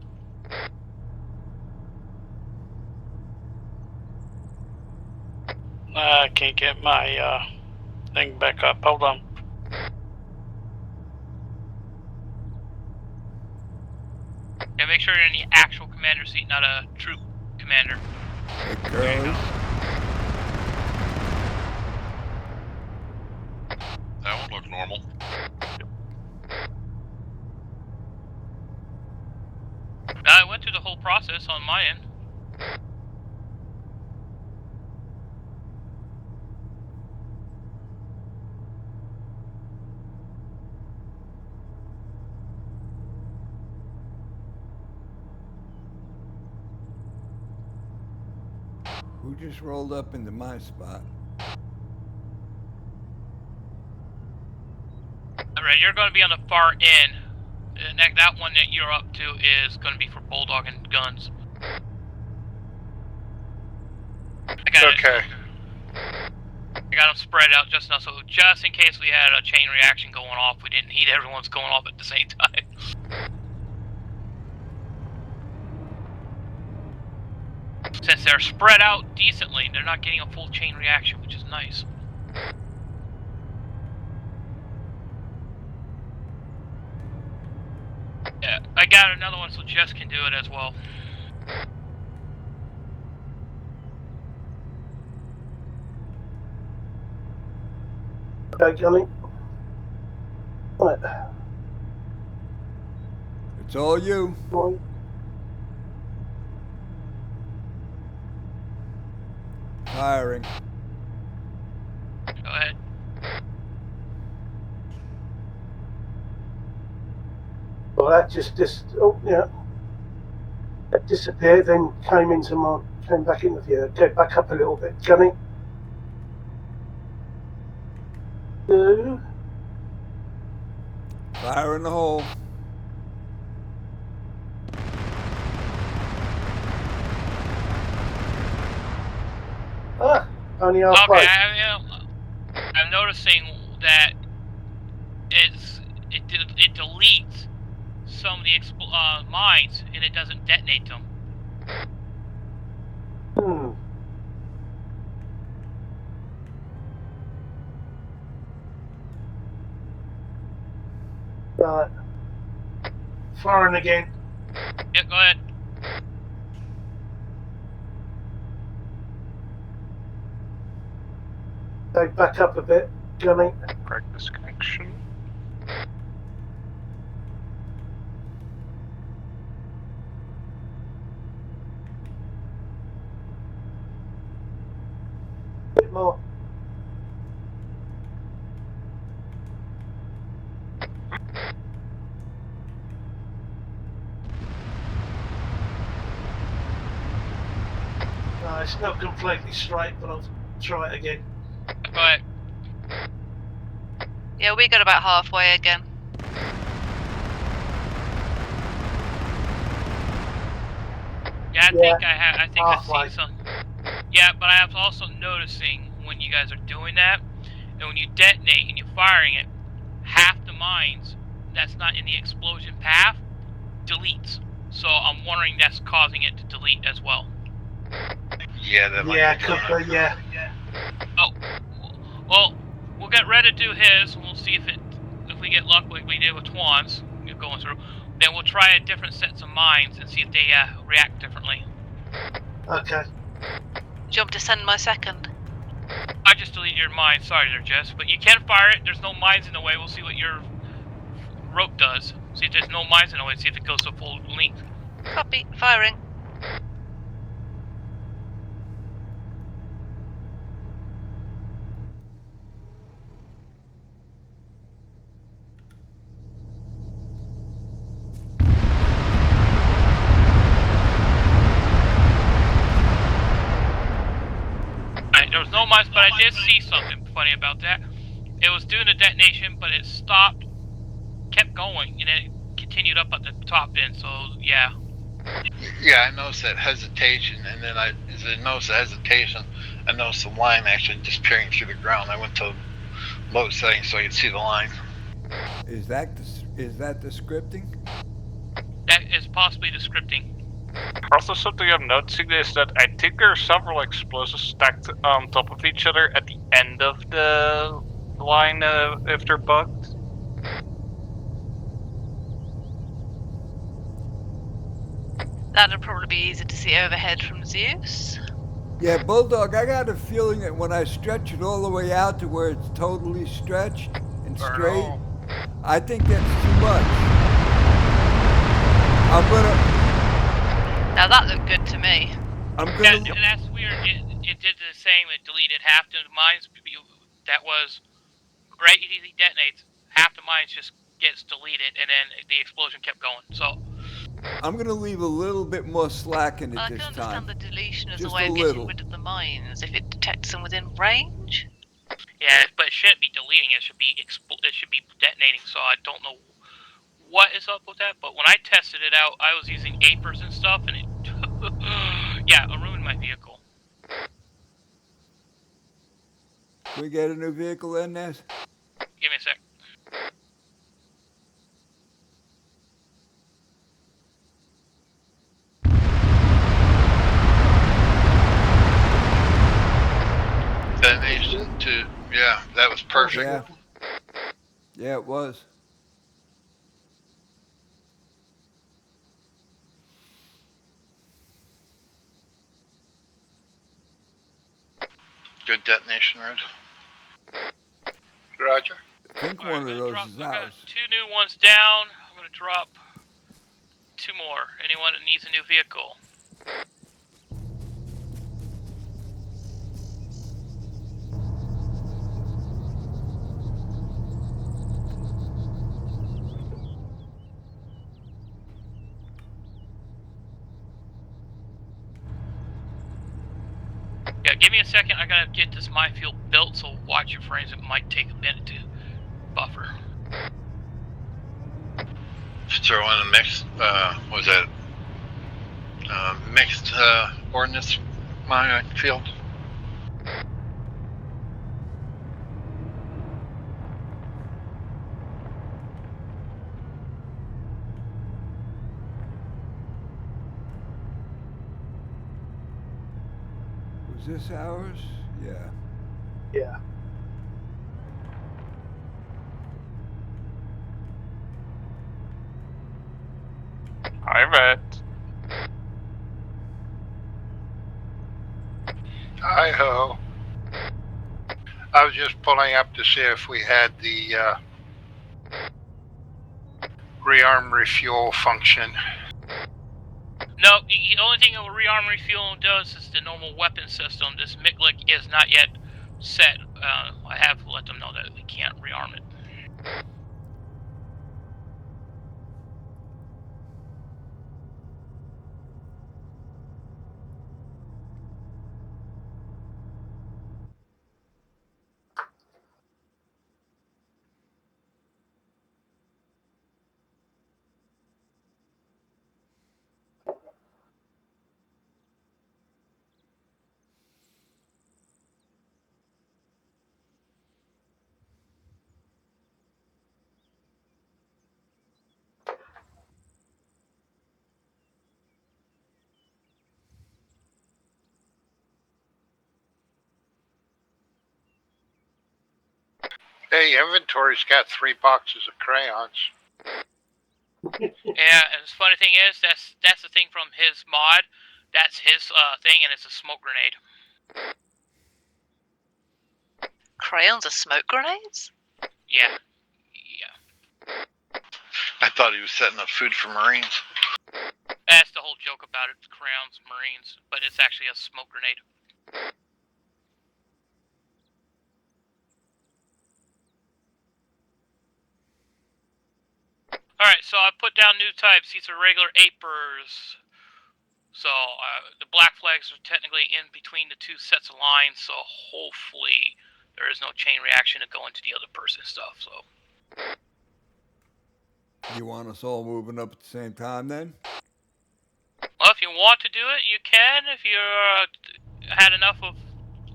I can't get my thing back up. Hold on. make sure you're in the actual commander seat, not a troop commander. Hey, Curly. That would look normal. I went through the whole process on my end. Who just rolled up into my spot? Alright, you're going to be on the far end. That one that you're up to is going to be for Bulldog and guns. I got Okay. I got them spread out just now, so just in case we had a chain reaction going off, we didn't need everyone's going off at the same time. Since they're spread out decently, they're not getting a full chain reaction, which is nice. Yeah, I got another one so Jess can do it as well. Okay, Johnny. Right. It's all you. Right. Firing. Go ahead. Well, that just oh yeah, that disappeared. Then came back into view. Go back up a little bit, Johnny. 2. Fire in the hole. Ah, only halfway. Okay, I'm noticing that it deletes some of the mines and it doesn't detonate them. Right. Firing again. Yeah, go ahead. Go back up a bit, Johnny. Practice connection. Bit more. No, it's not completely straight, but I'll try it again. Go ahead. Yeah, we got about halfway again. Yeah, I think I halfway. see some. Yeah, but I am also noticing when you guys are doing that, and when you detonate and you're firing it, half the mines that's not in the explosion path deletes. So I'm wondering that's causing it to delete as well. Yeah, that might Yeah, be could going be, yeah. Oh, well, we'll get Red to do his, and we'll see if we get luck like we did with Twan's going through. Then we'll try a different sets of mines and see if they react differently. Okay. Do you want me to send my second? I just deleted your mine, sorry there, Jess, but you can fire it. There's no mines in the way. We'll see what your rope does. See if there's no mines in the way. See if it goes to full length. Copy. Firing. There was no mines, but I did see something funny about that. It was doing a detonation, but it stopped, kept going, and then it continued up at the top end, so yeah. Yeah, I noticed that hesitation, and then as I noticed the hesitation, I noticed the line actually disappearing through the ground. I went to load settings so I could see the line. Is that the scripting? That is possibly the scripting. Also, something I'm noticing is that I think there are several explosives stacked on top of each other at the end of the line if they're bugged. That'd probably be easier to see overhead from Zeus. Yeah, Bulldog, I got a feeling that when I stretch it all the way out to where it's totally stretched and straight, I think that's too much. I'm gonna. Now that looked good to me. I'm gonna. That's weird. It did the same. It deleted half the mines. That was right. It easily detonates. Half the mines just gets deleted, and then the explosion kept going. So I'm gonna leave a little bit more slack in it I this can time. understand the deletion as a Just way a of little. getting rid of the mines if it detects them within range. yeah, but it shouldn't be deleting. It should be it should be detonating. So I don't know what is up with that. But when I tested it out, I was using Apers and stuff, and it yeah, it ruined my vehicle. We get a new vehicle in this? Give me a sec. Detonation to, yeah, that was perfect. Yeah. Yeah, it was. Good detonation, Red. Roger. I think All right, one of those is I got ours. 2 new ones down. I'm gonna drop 2 more. Anyone that needs a new vehicle. Yeah, give me a second. I gotta get this minefield built, so watch your frames. It might take a minute to buffer. Throw in a mixed, what was that? Mixed, ordnance minefield. Was this ours? Yeah. Yeah. I bet. Hi-ho. I was just pulling up to see if we had the rearm refuel function. No, the only thing a rearm refueling does is the normal weapon system. This MICLIC is not yet set. I have to let them know that we can't rearm it. Hey, inventory's got 3 boxes of crayons. Yeah, and the funny thing is, that's the thing from his mod. That's his thing, and it's a smoke grenade. Crayons are smoke grenades? Yeah. I thought he was setting up food for Marines. That's the whole joke about it, crayons, Marines, but it's actually a smoke grenade. Alright, so I put down new types. These are regular Apers. So the black flags are technically in between the 2 sets of lines, so hopefully there is no chain reaction to go into the other person's stuff. So You want us all moving up at the same time then? well, if you want to do it, you can. If you're had enough of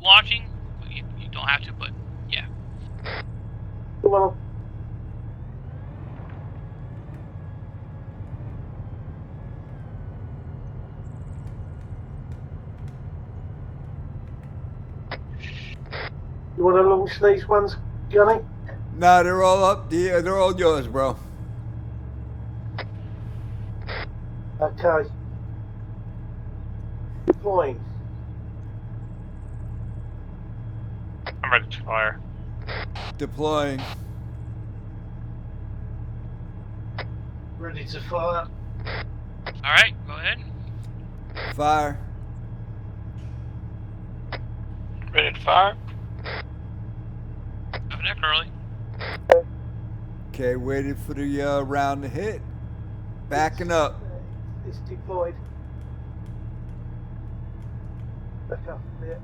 launching, you don't have to, but yeah. Well, you want to launch these ones, Gunny? No, they're all up. Yeah, they're all yours, bro. Okay. Deploying. I'm ready to fire. Deploying. Ready to fire. All right, go ahead. Fire. Ready to fire? Up neck early. Okay, waiting for the round to hit. Backing up. It's deployed. Back up a bit.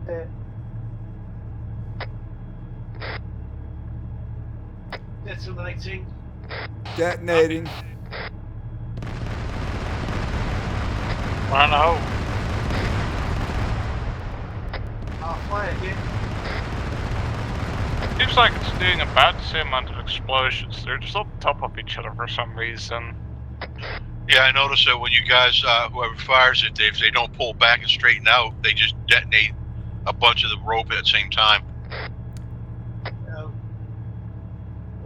There. Detonating. Detonating. One on the hole. Halfway again. Seems like it's doing about the same amount of explosions. They're just on top of each other for some reason. Yeah, I noticed that when you guys, whoever fires it, if they don't pull back and straighten out, they just detonate a bunch of the rope at the same time.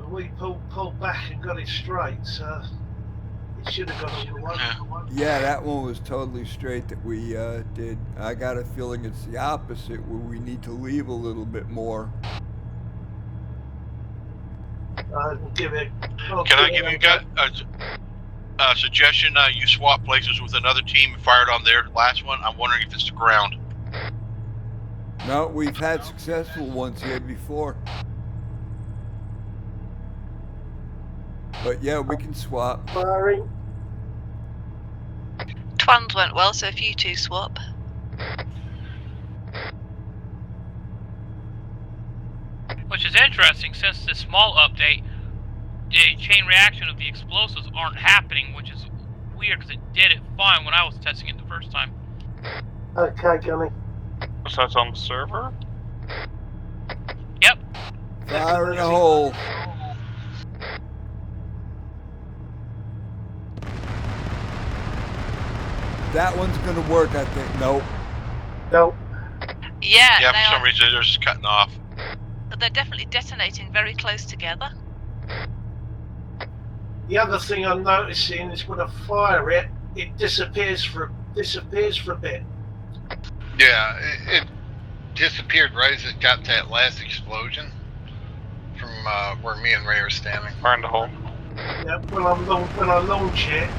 We pulled back and got it straight, so it should have gone over one. Yeah, that one was totally straight that we did. I got a feeling it's the opposite, where we need to leave a little bit more. I'll give it. Can I give you guys a suggestion? You swap places with another team and fired on their last one. I'm wondering if it's the ground. No, we've had successful ones here before. But yeah, we can swap. Firing. Twans went well, so if you two swap. Which is interesting, since this small update, the chain reaction of the explosives aren't happening, which is weird because it did it fine when I was testing it the first time. Okay, Gunny. So that's on the server? Yep. Fire in a hole. That one's gonna work, I think. Nope. Nope. Yeah, Yeah, they for some are, reason they're just cutting off. they're definitely detonating very close together. The other thing I'm noticing is when I fire it, it disappears for a bit. Yeah, it disappeared right as it got to that last explosion from where me and Ray are standing. Fire in the hole. Yeah, when I launch it,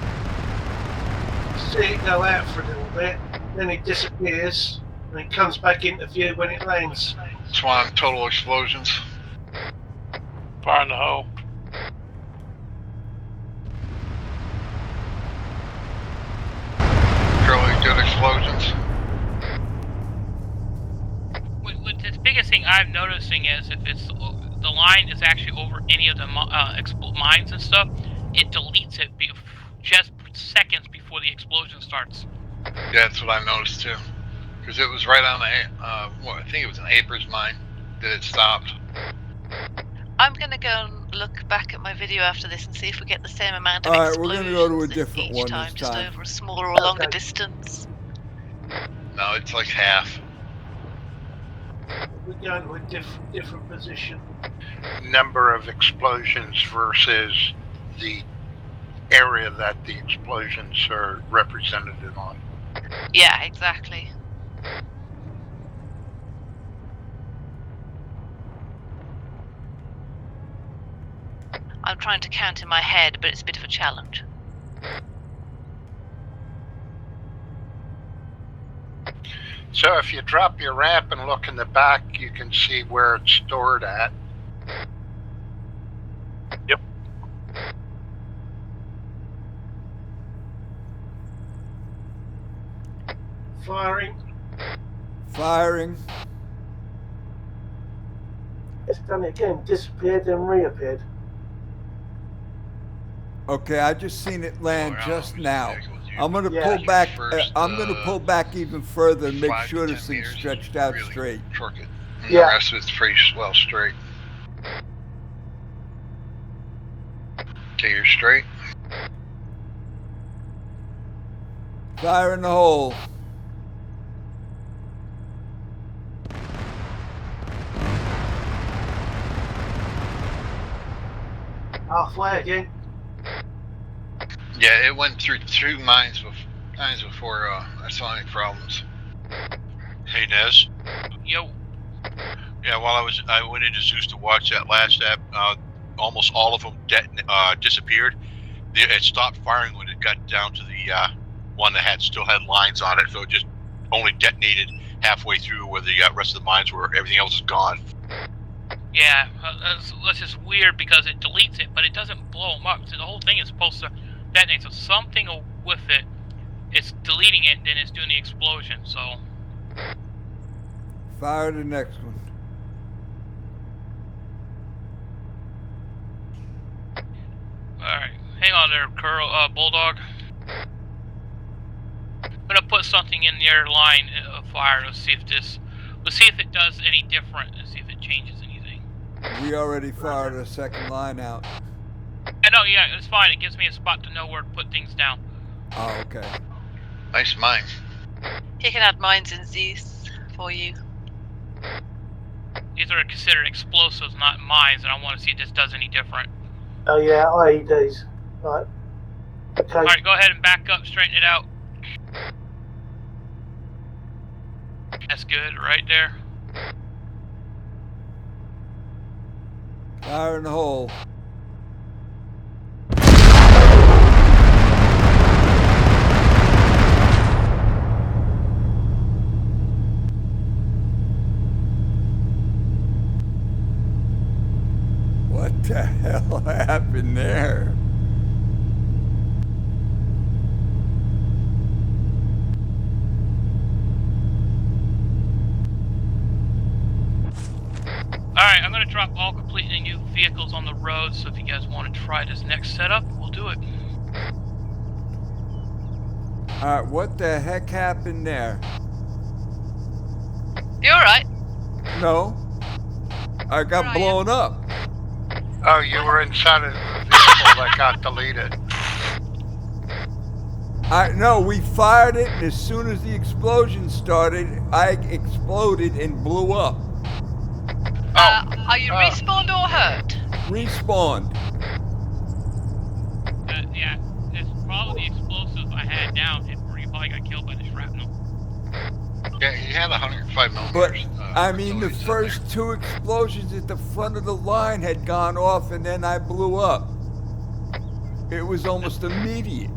see it go out for a little bit, then it disappears, and it comes back into view when it lands. Swan, total explosions. Fire in the hole. Fairly good explosions. The biggest thing I'm noticing is if it's the line is actually over any of the mines and stuff, it deletes it just seconds before the explosion starts. Yeah, that's what I noticed too. Because it was right on the, I think it was an Apers mine that it stopped. I'm going to go and look back at my video after this and see if we get the same amount of Alright, we're explosions gonna go to a this different each one time, this just time. over a smaller or longer distance. No, it's like half. We're going to a different position. Number of explosions versus the area that the explosions are represented on. Yeah, exactly. I'm trying to count in my head, but it's a bit of a challenge. So if you drop your ramp and look in the back, you can see where it's stored at. Yep. Firing. Firing. It's done it again. Disappeared and reappeared. Okay, I just seen it land just now. I'm gonna Yeah. pull back. First, I'm gonna pull back even further and make 5 to sure 10 this thing's meters, stretched out really straight. crooked. And Yeah. the rest of it's pretty well straight. Okay, you're straight. Fire in the hole. Halfway again. Yeah, it went through 2 mines before I saw any problems. Hey Nez. Yo. Yeah, while I went into Zeus to watch that last app. Almost all of them disappeared. It stopped firing when it got down to the one that still had lines on it, so it just only detonated halfway through where the rest of the mines were. Everything else is gone. Yeah, that's just weird because it deletes it, but it doesn't blow them up. So the whole thing is supposed to detonate. So something with it, it's deleting it, and then it's doing the explosion. So Fire the next one. Alright, hang on there, Bulldog. I'm gonna put something in your line of fire to see if let's see if it does any different and see if it changes anything. We already fired a second line out. I know, yeah, it's fine. It gives me a spot to know where to put things down. Oh, okay. Nice mine. He can add mines in Zeus for you. These are considered explosives, not mines, and I want to see if this does any different. Oh yeah, IEDs. Right. Okay. Alright, go ahead and back up, straighten it out. That's good, right there. Fire in the hole. What the hell happened there? Alright, I'm going to drop all completely new vehicles on the road, so if you guys want to try this next setup, we'll do it. Alright, what the heck happened there? You alright? No. I got Where are you? blown up. Oh, you were inside of the vehicle that got deleted. No, we fired it, and as soon as the explosion started, I exploded and blew up. Are you respawned or hurt? Respawned. Yeah, it's probably the explosives I had down hit where you probably got killed by the shrapnel. Yeah, he had 105 But, millimeters. I mean, the first 2 explosions at the front of the line had gone off, and then I blew up. It was almost immediate.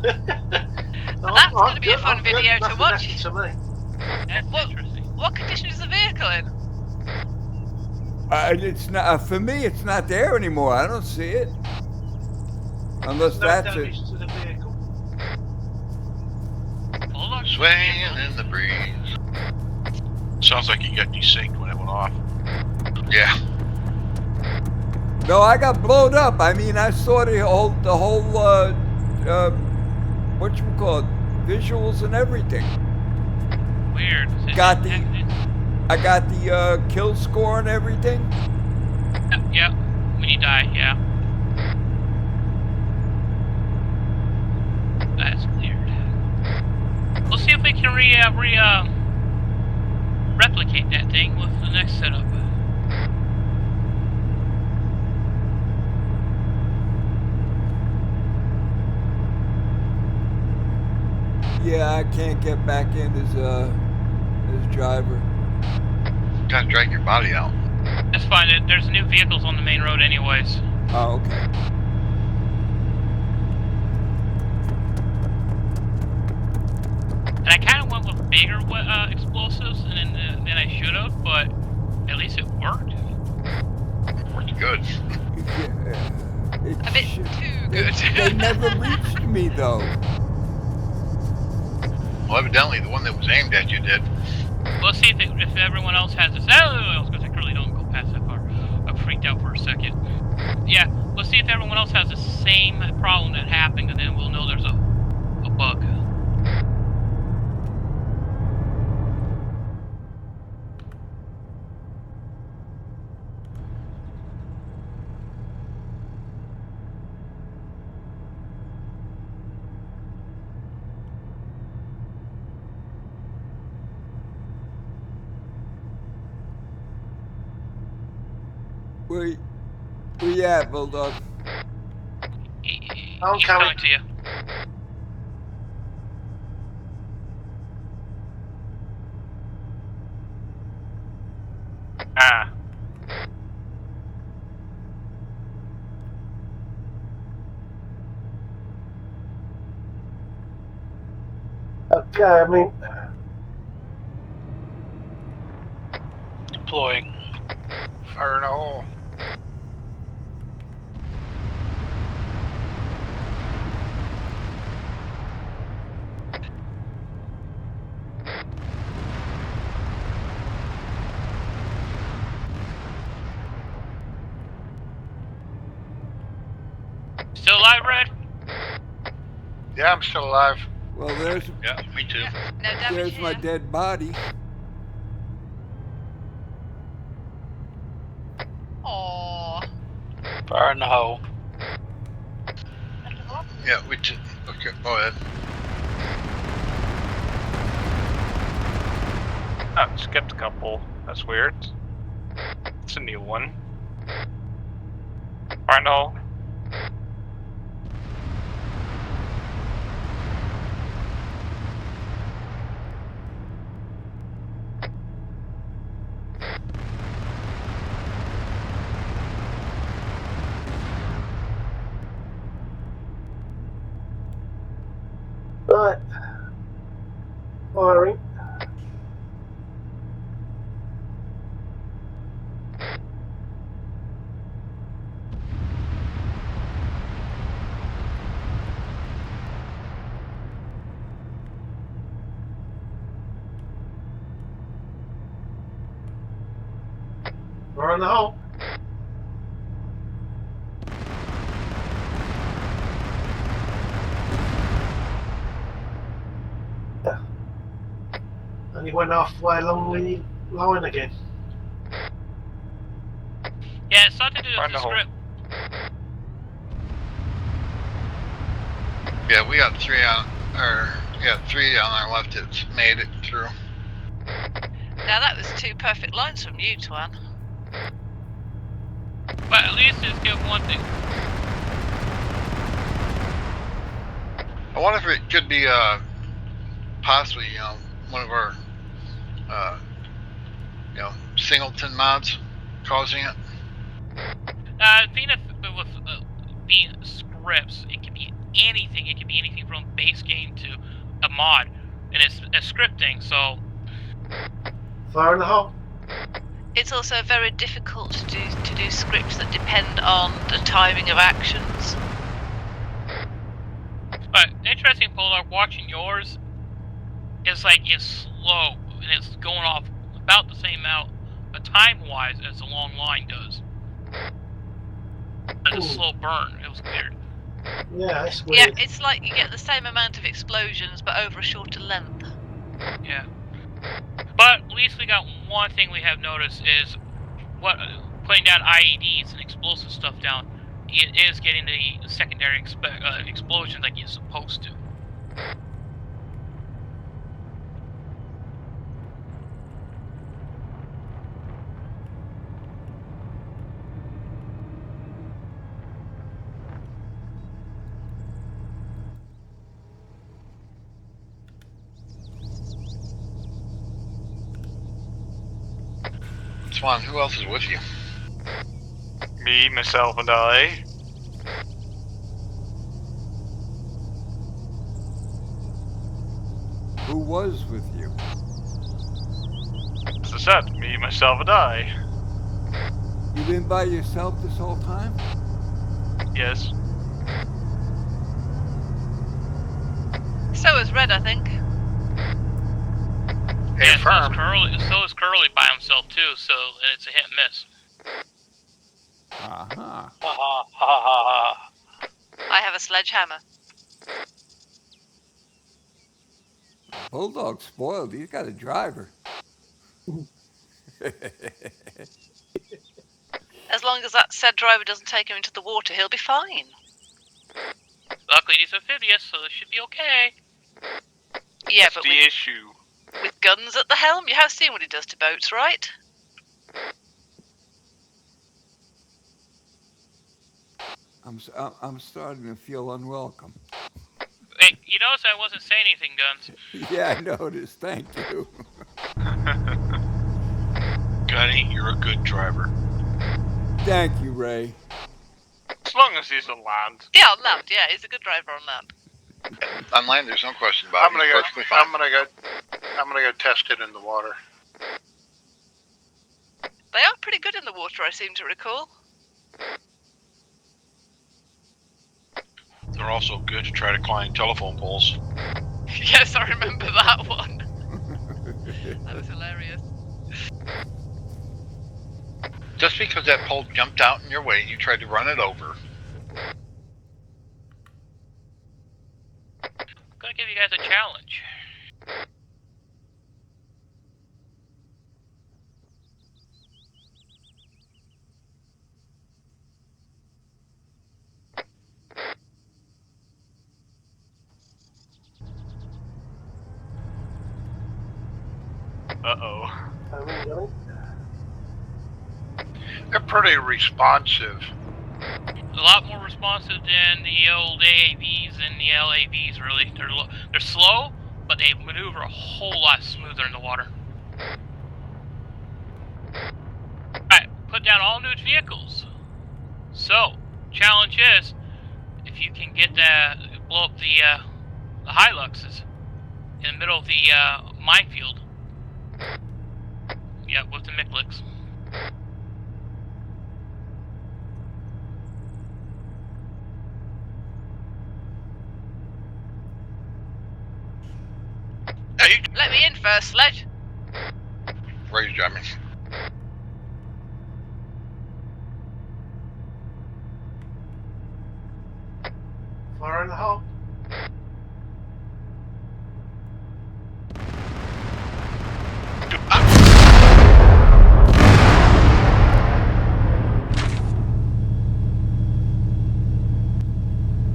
That's going to be a fun video to watch. To me. That's interesting. What condition is the vehicle in? It's not for me. It's not there anymore. I don't see it, unless No that's it. damage to the vehicle. Hold on. Swaying in the breeze. Sounds like you got desynced when it went off. Yeah. No, I got blown up. I mean, I saw the whole what you call it, visuals and everything. Weird. I got the kill score and everything. Yeah, when you die, yeah. That's cleared. We'll see if we can replicate that thing with the next setup. Yeah, I can't get back in as driver. Gotta drag your body out. That's fine. There's new vehicles on the main road anyways. Oh, okay. And I kind of went with bigger explosives than I should have, but at least it worked. Worked good. A bit too good. They never reached me though. Well, evidently the one that was aimed at you did. We'll see if everyone else has this. Oh, I was gonna say, Curly, don't go past that far. I freaked out for a second. Yeah, we'll see if everyone else has the same problem that happened, and then we'll know there's a bug. Where you at, Bulldog? I'm He's coming. coming to you. Ah. Okay, I mean, Deploying. Fire in a hole. Still alive, Red? Yeah, I'm still alive. Well, there's Yeah, me too. No damage there's my here. dead body. Aww. Fire in the hole. Yeah, we just, okay, go ahead. Oh, skipped a couple. That's weird. It's a new one. Fire in the hole. right. Firing. Fire in the hole. And he went halfway along the line again. Yeah, it's something to do Fire with in the the hole. script. Yeah, we got three on our left that's made it through. Now that was 2 perfect lines from you, Twan. But at least it's give one thing. I wonder if it could be possibly one of our singleton mods causing it. Being with being scripts, it can be anything. It can be anything from base game to a mod, and it's scripting. So Fire in the hole. It's also very difficult to do scripts that depend on the timing of actions. but interesting, Polar. Watching yours, it's like it's slow and it's going off about the same amount, time-wise, as the long line does. And a Ooh. slow burn. It was weird. Yeah, it's Yeah, weird. it's like you get the same amount of explosions but over a shorter length. Yeah. But at least we got one thing we have noticed is what putting down IEDs and explosive stuff down. It is getting the secondary explosions like it's supposed to. Swan, who else is with you? Me, myself, and I. Who was with you? As I said, me, myself, and I. You been by yourself this whole time? Yes. So is Red, I think. Yeah, Confirmed. so is Curly by himself too, so it's a hit and miss. Aha. Ha ha ha ha ha. I have a sledgehammer. Bulldog spoiled. He's got a driver. As long as that said driver doesn't take him into the water, he'll be fine. Luckily he's amphibious, so it should be okay. Yeah, That's but the issue. with guns at the helm, you have seen what he does to boats, right? I'm starting to feel unwelcome. Hey, you notice I wasn't saying anything, Guns. Yeah, I noticed. Thank you. Gunny, you're a good driver. Thank you, Ray. As long as he's on land. Yeah, on land. Yeah, he's a good driver on land. On land, there's no question about I'm it. gonna He's go. perfectly fine. I'm gonna go test it in the water. They are pretty good in the water, I seem to recall. They're also good to try to climb telephone poles. Yes, I remember that one. That was hilarious. Just because that pole jumped out in your way, you tried to run it over. I'm gonna give you guys a challenge. Uh-oh. They're pretty responsive. A lot more responsive than the old AAVs and the LAVs, really. They're slow, but they maneuver a whole lot smoother in the water. Alright, put down all new vehicles. So, challenge is, if you can blow up the Hiluxes in the middle of the minefield. Yeah, with the Mikliks. Let me in first, Sledge. Ray's driving. Fire in the hole.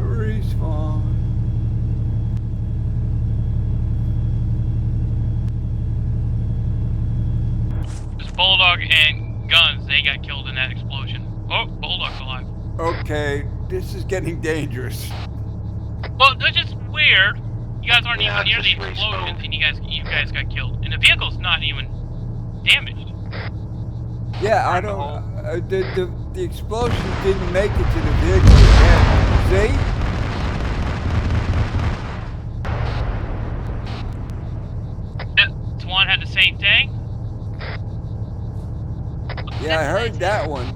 Respawn. This Bulldog and Guns, they got killed in that explosion. Oh, Bulldog's alive. Okay, this is getting dangerous. Well, that's just weird. You guys aren't Yeah, even near the just explosion, respawn. and you guys got killed. And the vehicle's not even damaged. Yeah, I don't. The explosion didn't make it to the vehicle again. See? Tuan had the same thing. Yeah, I heard that one.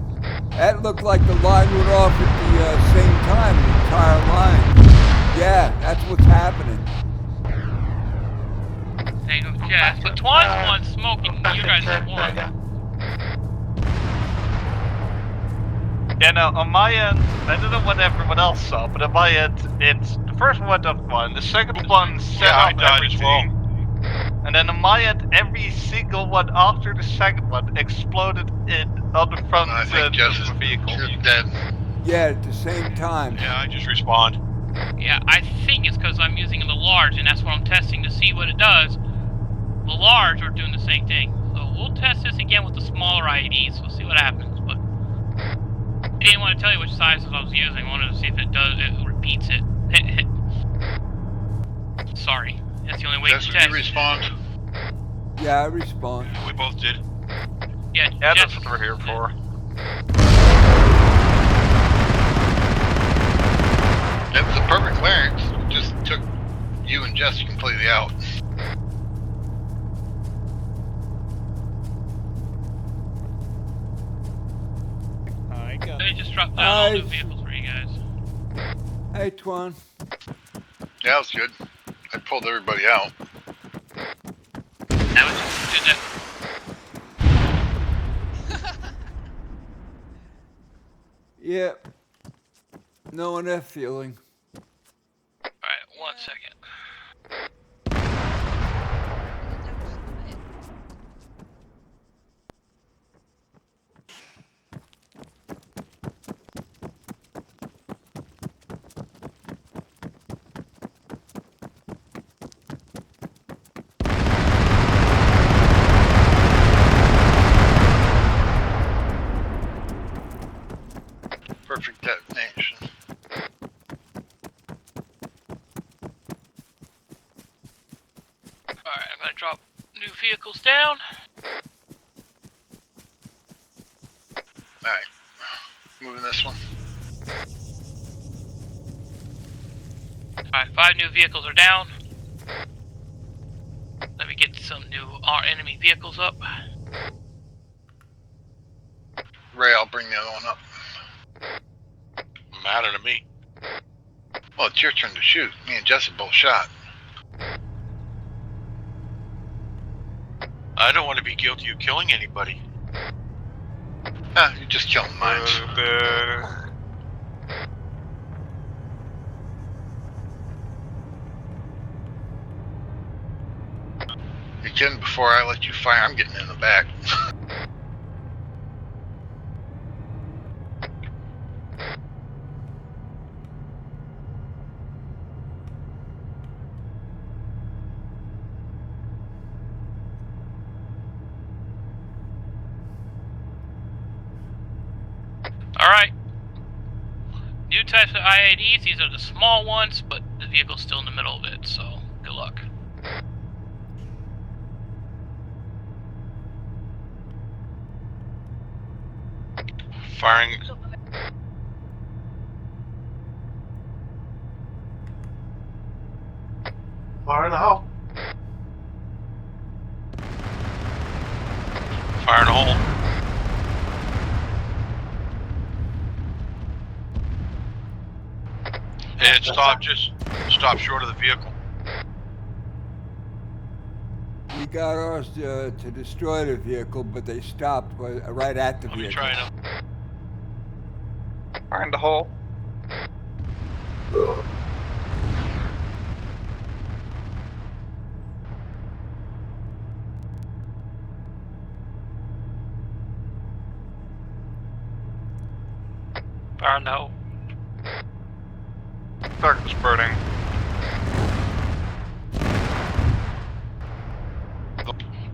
That looked like the line went off at the same time, the entire line. Yeah, that's what's happening. Same with Jazz. But Tuan's the one smoking. You guys are one. Yeah, no, on my end, I don't know what everyone else saw, but on my end, it's the first one went up one, the second one set Yeah, I up died as well. everything, and then on my end, every single one after the second one exploded on the front I think of Justice the vehicle. is dead. Yeah, at the same time. Yeah, I just respawned. Yeah, I think it's because I'm using the large, and that's what I'm testing to see what it does. The large are doing the same thing. So we'll test this again with the smaller IEDs. We'll see what happens. But I didn't want to tell you which sizes I was using. I wanted to see if it repeats it. Sorry. That's the only way Jess, to did test. you respawn? Yeah, I respawned. We both did. Yeah, Yeah, Jess- that's what we're here for. It's a perfect clearance. Just took you and Jess completely out. Alright, go. Let me just drop down all new Nice. vehicles for you guys. Hey, Twan. Yeah, that was good. I pulled everybody out. That was just did that. Yep. Knowing that feeling. Alright, 1 second. Perfect detonation. New vehicles down. Alright. Moving this one. Alright, 5 new vehicles are down. Let me get some new enemy vehicles up. Ray, I'll bring the other one up. Matter to me. Well, it's your turn to shoot. Me and Jesse both shot. I don't want to be guilty of killing anybody. Ah, you're just killing mines. You're kidding? Before I let you fire, I'm getting in the back. Alright. New types of IADs, these are the small ones, but the vehicle's still in the middle of it, so good luck. Firing. Fire in the hole. Fire in a hole. And stop short of the vehicle. We got ours to destroy the vehicle, but they stopped right at the Let me vehicle. try now. Find the hole. Fire in the hole. Darkness burning.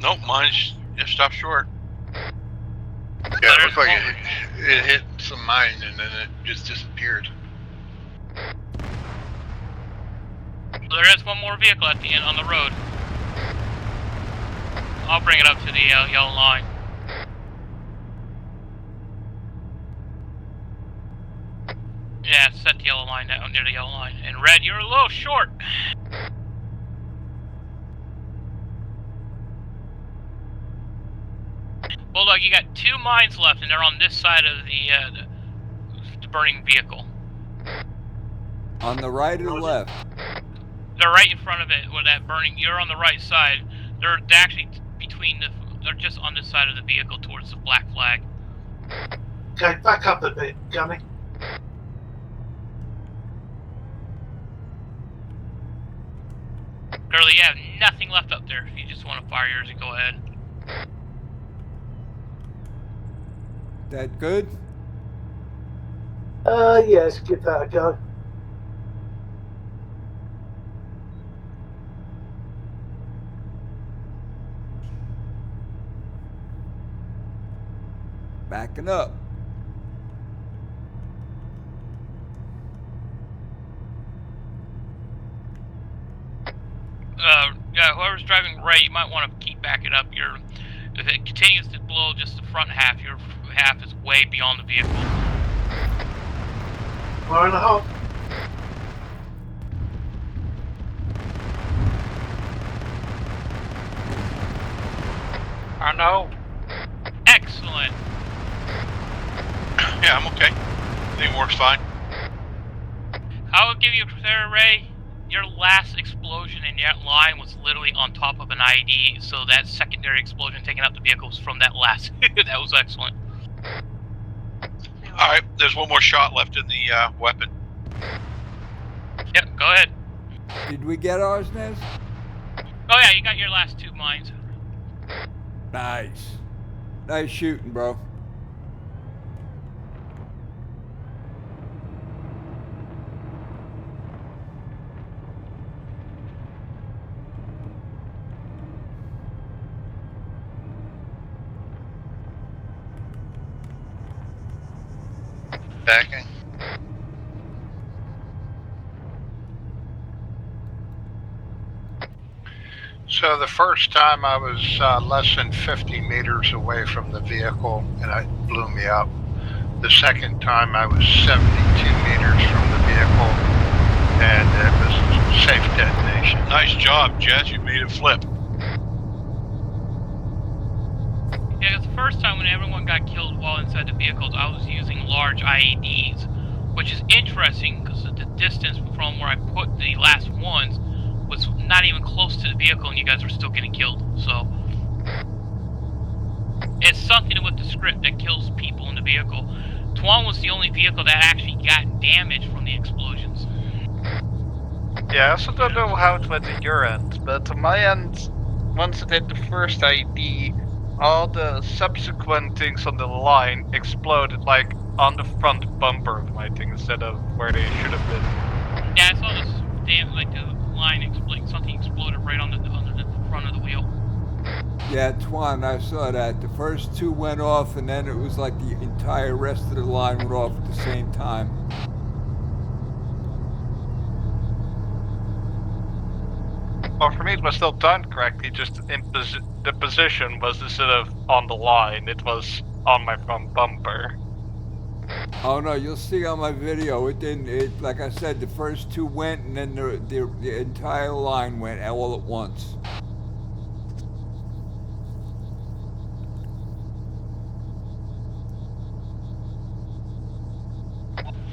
Nope, mine's stop short. Yeah, it looked like it hit some mine and then it just disappeared. There is one more vehicle at the end on the road. I'll bring it up to the yellow line. Yeah, set the yellow line down near the yellow line. And red, you're a little short. Well, look, you got 2 mines left, and they're on this side of the burning vehicle. On the right or the left? They're right in front of it, where that burning. You're on the right side. They're actually between the. They're just on this side of the vehicle towards the black flag. Okay, back up a bit, Gunny. Curly, you have nothing left up there. If you just want to fire yours, go ahead. That good? Yeah, let's give that a go. Backing up. Yeah, whoever's driving Ray, you might want to keep backing up. If it continues to blow just the front half, your half is way beyond the vehicle. Fire in the hole. I know. Excellent. Yeah, I'm okay. Everything works fine. I will give you a fair, Ray. Your last explosion in that line was literally on top of an IED, so that secondary explosion taking out the vehicle was from that last. That was excellent. Alright, there's one more shot left in the weapon. Yep, go ahead. Did we get ours, Nez? Oh yeah, you got your last 2 mines. Nice. Nice shooting, bro. Backing. So the first time I was less than 50 meters away from the vehicle and it blew me up. The second time I was 72 meters from the vehicle and it was safe detonation. Nice job, Jess. You made it flip. Yeah, 'cause the first time when everyone got killed while inside the vehicles, I was using large IEDs, which is interesting because the distance from where I put the last ones was not even close to the vehicle, and you guys were still getting killed. So it's something with the script that kills people in the vehicle. Tuan was the only vehicle that actually got damaged from the explosions. Yeah, I also don't know how it went at your end, but on my end, once it hit the first ID, all the subsequent things on the line exploded like on the front bumper of my thing instead of where they should have been. Yeah, I saw this damn like the line exploding. Something exploded right on the front of the wheel. Yeah, Twan, I saw that. The first two went off, and then it was like the entire rest of the line went off at the same time. Well, for me, it was still timed correctly. Just in the position was instead of on the line, it was on my front bumper. Oh no, you'll see on my video. It didn't. It like I said, the first two went, and then the entire line went all at once.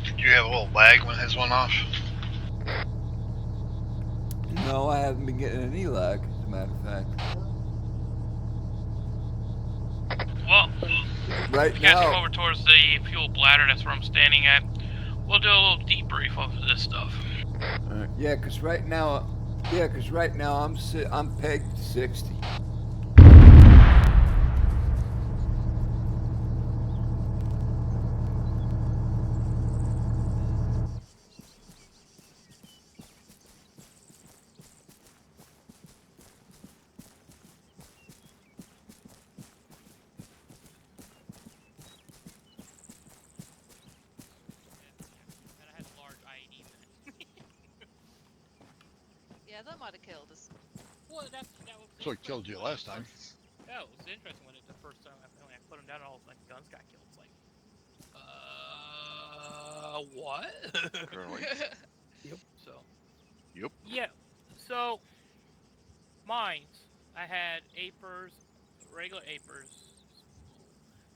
Did you have a little lag when his went off? No, I haven't been getting any lag, as a matter of fact. Well, Right you guys come now, over towards the fuel bladder. That's where I'm standing at. We'll do a little debrief of this stuff. yeah, 'cause right now, I'm pegged to 60. And I had a large IED in it. Yeah, that might have killed us. Well, that was. So it killed you last time. Yeah, it was interesting when the first time when I put them down, all my guns got killed. It's like, what? Currently. Yep. So. Yep. Yeah. So, mines. I had APERs, regular APERs,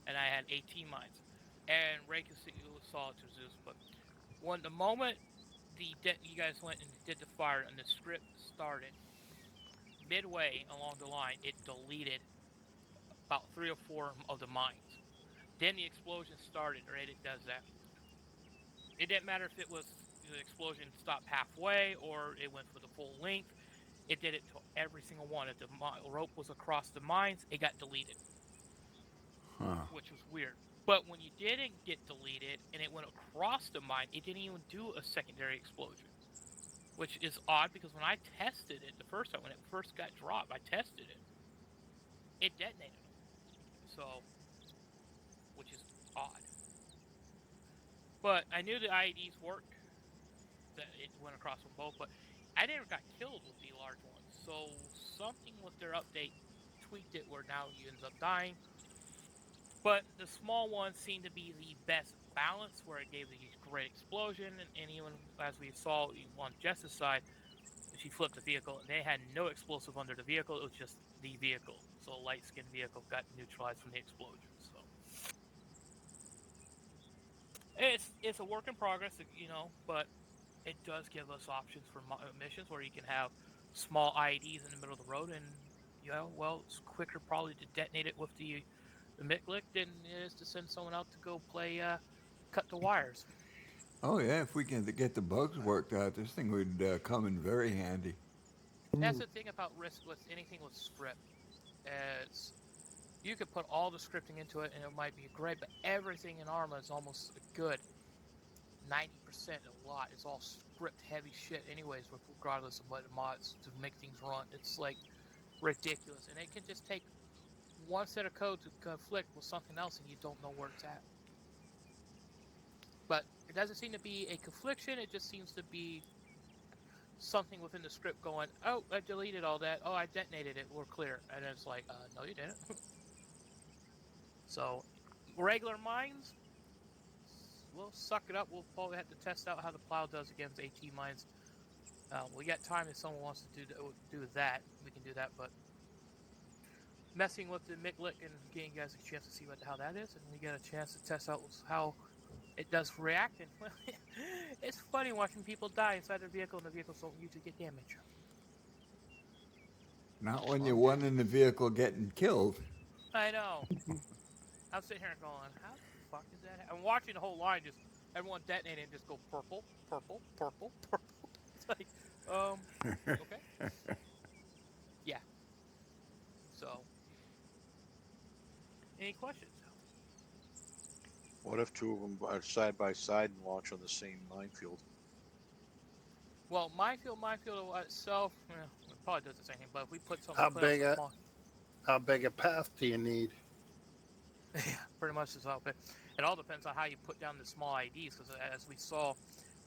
and I had 18 mines. And Ray saw it to Zeus, but the moment you guys went and did the fire and the script started, midway along the line, it deleted about 3 or 4 of the mines. Then the explosion started, right? It does that. It didn't matter if it was the explosion stopped halfway or it went for the full length. It did it to every single one. If the rope was across the mines, it got deleted, which was weird. But when you didn't get deleted and it went across the mine, it didn't even do a secondary explosion, which is odd because when I tested it the first time, when it first got dropped, I tested it. It detonated. So, which is odd. But I knew the IEDs worked, that it went across them both, but I never got killed with the large ones. So something with their update tweaked it where now he ends up dying. But the small ones seemed to be the best balance, where it gave the great explosion, and even as we saw on Jess's side, she flipped the vehicle and they had no explosive under the vehicle, it was just the vehicle. So a light-skinned vehicle got neutralized from the explosion. So it's a work in progress, but it does give us options for missions where you can have small IEDs in the middle of the road, and it's quicker probably to detonate it with the MICLIC than it is to send someone out to go play cut the wires. Oh yeah, if we can get the bugs worked out, this thing would come in very handy. That's the thing about risk with anything with script. Is you could put all the scripting into it and it might be great, but everything in Arma is almost good. 90%, a lot. It's all script heavy shit anyways, regardless of what mods to make things run. It's like ridiculous. And it can just take one set of code to conflict with something else and you don't know where it's at. But it doesn't seem to be a confliction, it just seems to be something within the script going, oh, I deleted all that. Oh, I detonated it. We're clear. And it's like, no, you didn't. So, regular mines, we'll suck it up. We'll probably have to test out how the plow does against AT mines. We got time if someone wants to do that. We can do that, but messing with the Miklik and getting you guys a chance to see how that is, and we get a chance to test out how it does react. And well, it's funny watching people die inside their vehicle, and the vehicles don't usually get damaged. Not when you're one in the vehicle getting killed. I know. I'm sitting here going, how the fuck is that? I'm watching the whole line, just everyone detonating and just go purple, purple, purple, purple. It's like, okay. Yeah. So, any questions? What if two of them are side by side and launch on the same minefield? Well, minefield itself, it probably does the same thing, but if we put something... How big a path do you need? Yeah, pretty much is all. But it all depends on how you put down the small IDs, because as we saw,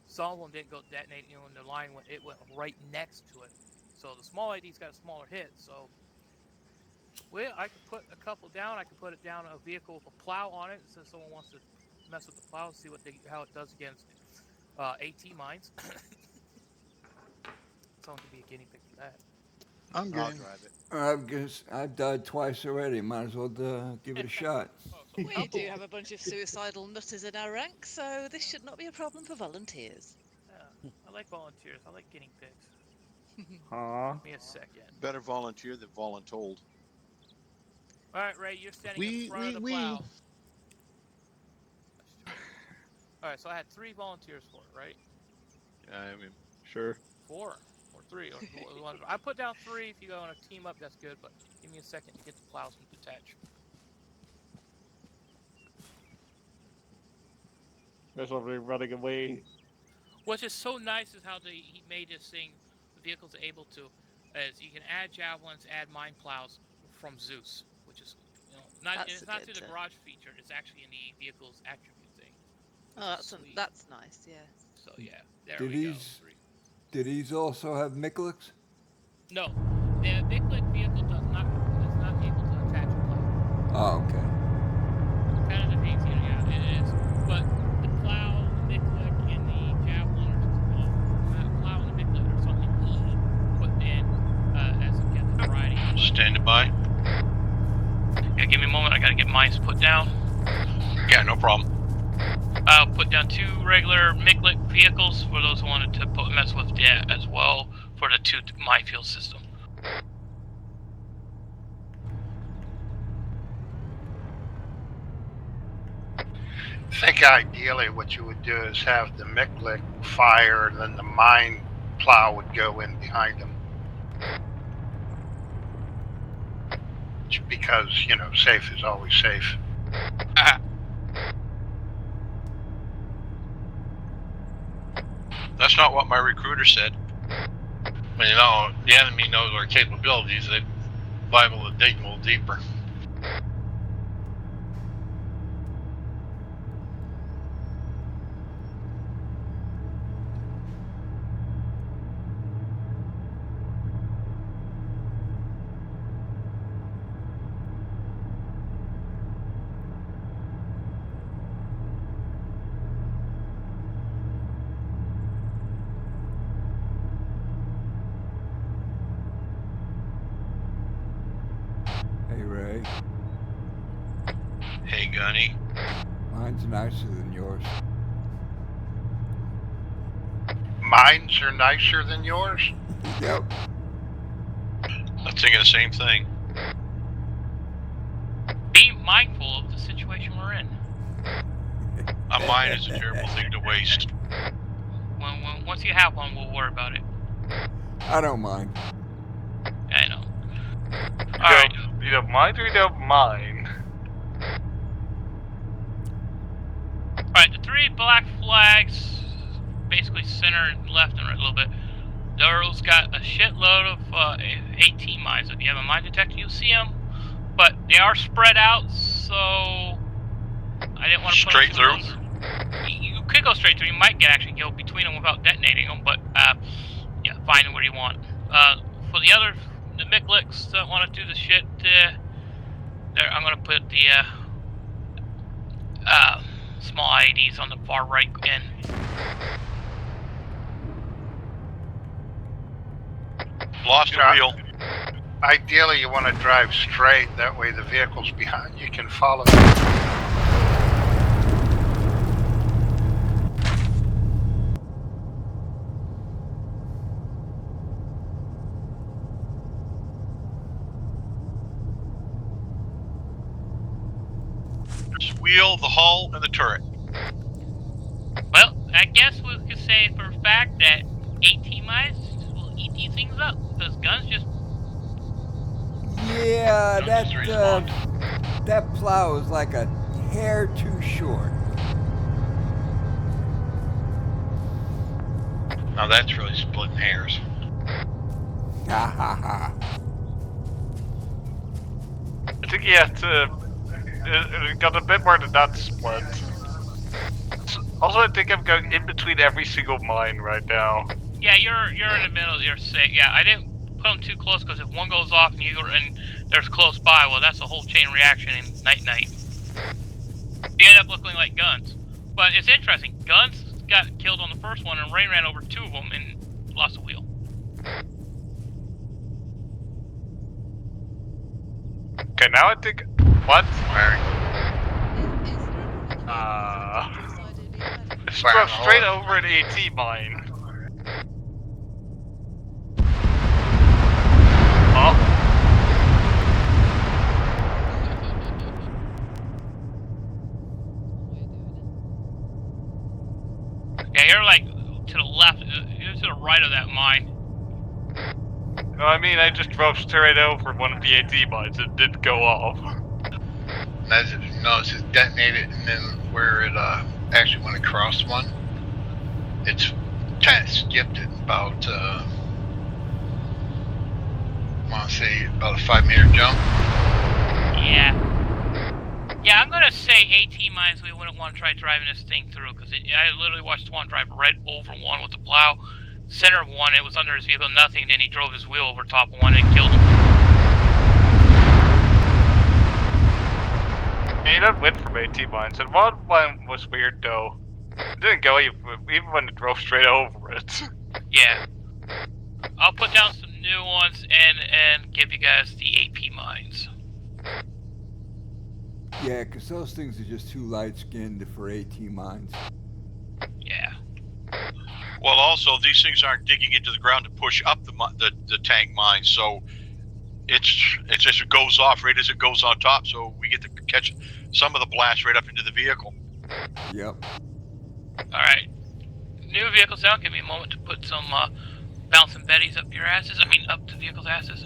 some of them didn't go detonate. You know, when the line went right next to it. So the small ID's got a smaller hit. So, well, I could put a couple down. I could put it down a vehicle with a plow on it, since someone wants to mess with the plow and see how it does against AT mines. Someone could be a guinea pig for that. I'm I'll good. drive it. I guess I've died twice already. Might as well give it a shot. We do have a bunch of suicidal nutters in our ranks, so this should not be a problem for volunteers. Yeah, I like volunteers. I like guinea pigs. Huh? Give me a second. Better volunteer than voluntold. All right, Ray, you're standing in front of the plow. All right, so I had 3 volunteers for it, right? Yeah, I mean, sure. 4 or 3 or one. I put down 3. If you go on a team up, that's good. But give me a second to get the plows and detach. There's somebody running away. What's just so nice is how he made this thing. The vehicles are able to, as you can add javelins, add mine plows from Zeus, which is it's not through the garage feature. It's actually in the vehicle's attribute thing. Oh, that's nice. Yeah. So yeah, there we go. Did these also have Mikliks? No, the Miklik vehicle is not able to attach a plow. Oh, okay. Kind of the things, yeah, it is. But the plow, the Miklik, and the javelin, plow and the Miklik are something he put in as a variety. Standing by. Yeah, give me a moment. I gotta get mine put down. Yeah, no problem. I'll put down 2 regular Miklik vehicles for those who wanted to mess with that as well for the 2 minefield system. I think ideally what you would do is have the Miklik fire and then the mine plow would go in behind them. Because, safe is always safe. That's not what my recruiter said. Well, the enemy knows our capabilities. They're liable to dig a little deeper. Hey, Ray. Hey, Gunny. Mine's nicer than yours. Mines are nicer than yours? Yep. I'm thinking the same thing. Be mindful of the situation we're in. A mine is a terrible thing to waste. Once you have one, we'll worry about it. I don't mind. I know. Alright. You don't mind or you don't mind? Alright, the 3 black flags, basically center and left and right a little bit. Those got a shitload of AT mines. If you have a mine detector, you'll see them. But they are spread out, so I didn't want to put straight through. You could go straight through. You might actually go between them without detonating them, but yeah. find where you want. For the other, the Micklicks that want to do the shit, there, I'm gonna put the small IEDs on the far right end. Lost a wheel. Ideally, you want to drive straight. That way, the vehicles behind you can follow. Just wheel, the hull, and the turret. Well, I guess we could say for a fact that AT mice will eat these things up, because guns just... Yeah, Don't just respond. that plow is like a hair too short. Now that's really splitting hairs. Ha ha ha. I think you have to. It got a bit more than that split. Also, I think I'm going in between every single mine right now. Yeah, you're in the middle, you're safe. Yeah, I didn't put them too close, because if one goes off and there's close by, well, that's a whole chain reaction in night. You end up looking like guns. But it's interesting, guns got killed on the first one, and Ray ran over 2 of them and lost a wheel. Okay, now I think. What? It's drove straight over an AT mine. Oh. Yeah, you're like to the left, you're to the right of that mine. No, I mean, I just drove straight over one of the AT mines. It did go off. And as you notice, it detonated, and then where it actually went across one, it's kind of skipped it about, I want to say about a 5-meter jump. Yeah. Yeah, I'm gonna say AT mines, we wouldn't want to try driving this thing through, because I literally watched one drive right over one with the plow. Center of one, it was under his vehicle, nothing, then he drove his wheel over top of one and killed him. You don't win from AT mines, and one was weird though. It didn't go even when it drove straight over it. Yeah. I'll put down some new ones and give you guys the AP mines. Yeah, because those things are just too light-skinned for AT mines. Yeah. Well, also, these things aren't digging into the ground to push up the tank mine, so it's just it goes off right as it goes on top, so we get to catch some of the blast right up into the vehicle. Yep. Alright. New vehicles down, give me a moment to put some bouncing betties up your asses. I mean, up the vehicle's asses.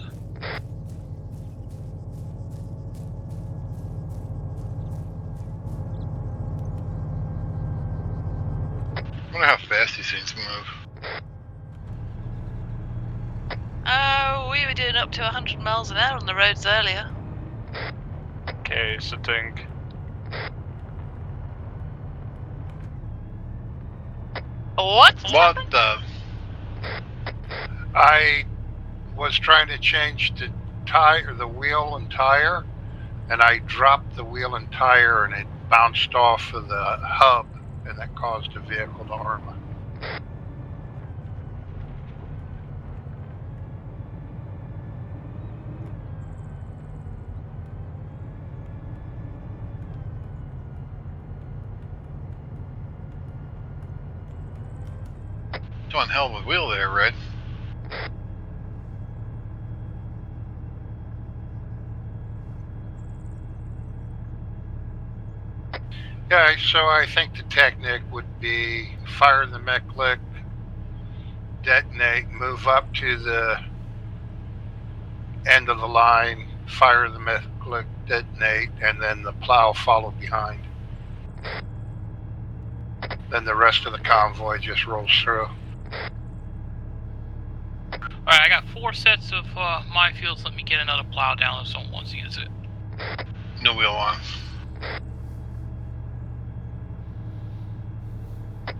I wonder how fast these things move. We were doing up to 100 miles an hour on the roads earlier. Okay, so think. What? What the? I was trying to change the tire, the wheel and tire, and I dropped the wheel and tire, and it bounced off of the hub, and that caused the vehicle to arm. It's one hell of a wheel there, Red. Yeah, so I think the technique would be fire the Micklick, detonate, move up to the end of the line, fire the Micklick, detonate, and then the plow follow behind. Then the rest of the convoy just rolls through. Alright, I got 4 sets of minefields. Let me get another plow down if someone wants to use it. No wheel on.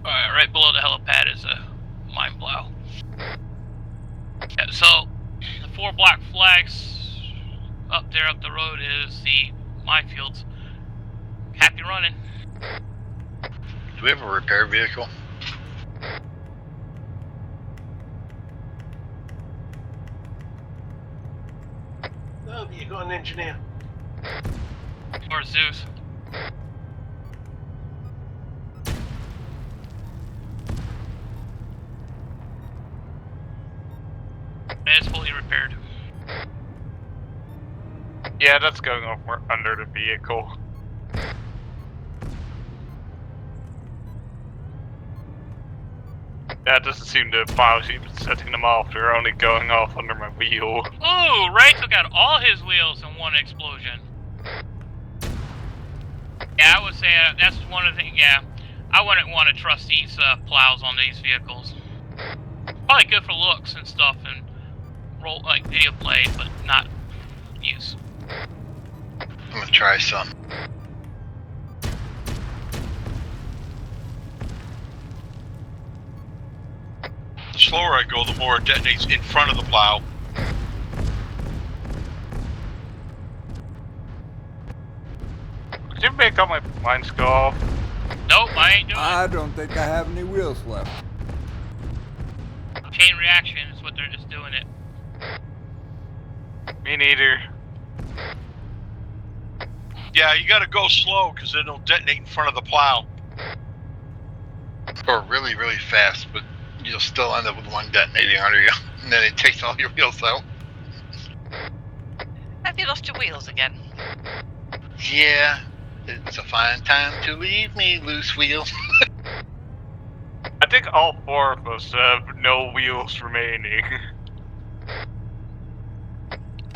Alright, right below the helipad is a mine plow. up the road is the minefields. Happy running. Do we have a repair vehicle? Oh, you got an engineer. Or Zeus. It's fully repaired. Yeah, that's going over under the vehicle. That doesn't seem to policy setting them off. They're only going off under my wheel. Ooh, Ray took out all his wheels in one explosion. Yeah, I would say that's one of the things. Yeah, I wouldn't want to trust these plows on these vehicles. Probably good for looks and stuff and roll like video play, but not use. I'm gonna try some. The slower I go, the more it detonates in front of the plow. Did you make all my mines go off? Nope, I ain't doing I don't think I have any wheels left. it. Chain reaction is what they're just doing it. Me neither. Yeah, you gotta go slow, because then it'll detonate in front of the plow. Or really, really fast, but you'll still end up with one detonating under you. And then it takes all your wheels out. Have you lost your wheels again? Yeah, it's a fine time to leave me, loose wheel. I think all four of us have no wheels remaining.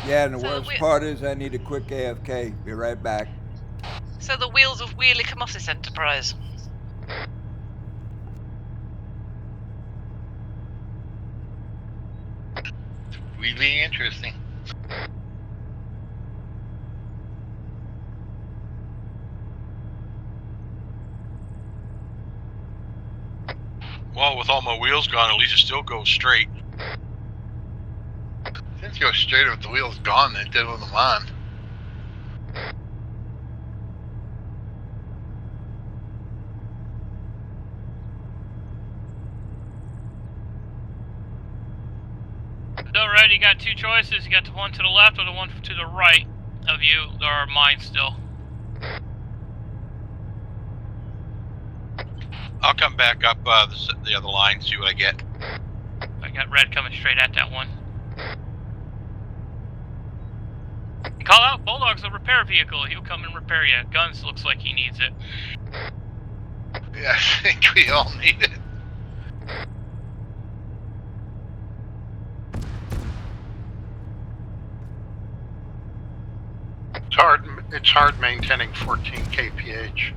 Yeah, and the So worst we- part is I need a quick AFK. Be right back. So the wheels have really come off this Enterprise. Really interesting. Well, with all my wheels gone, at least it still goes straight. Since you go straighter with the wheels gone than it did with them on. Alright, you got two choices. You got the one to the left or the one to the right of you. There are mine still. I'll come back up the other line, see what I get. I got red coming straight at that one. Call out Bulldog's a repair vehicle. He'll come and repair you. Guns looks like he needs it. Yeah, I think we all need it. It's hard maintaining 14 kph.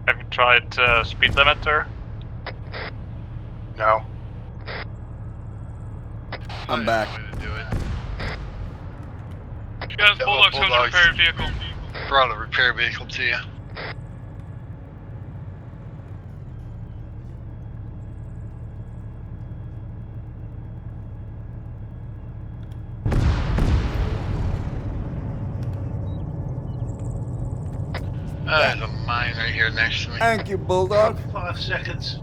Have you tried speed limiter? No. I'm back. Way to do it. Guys, Yeah, Bulldog's coming to Bulldog's- repair vehicle. Brought a repair vehicle to you. There's a mine right here next to me. Thank you, Bulldog. 5 seconds.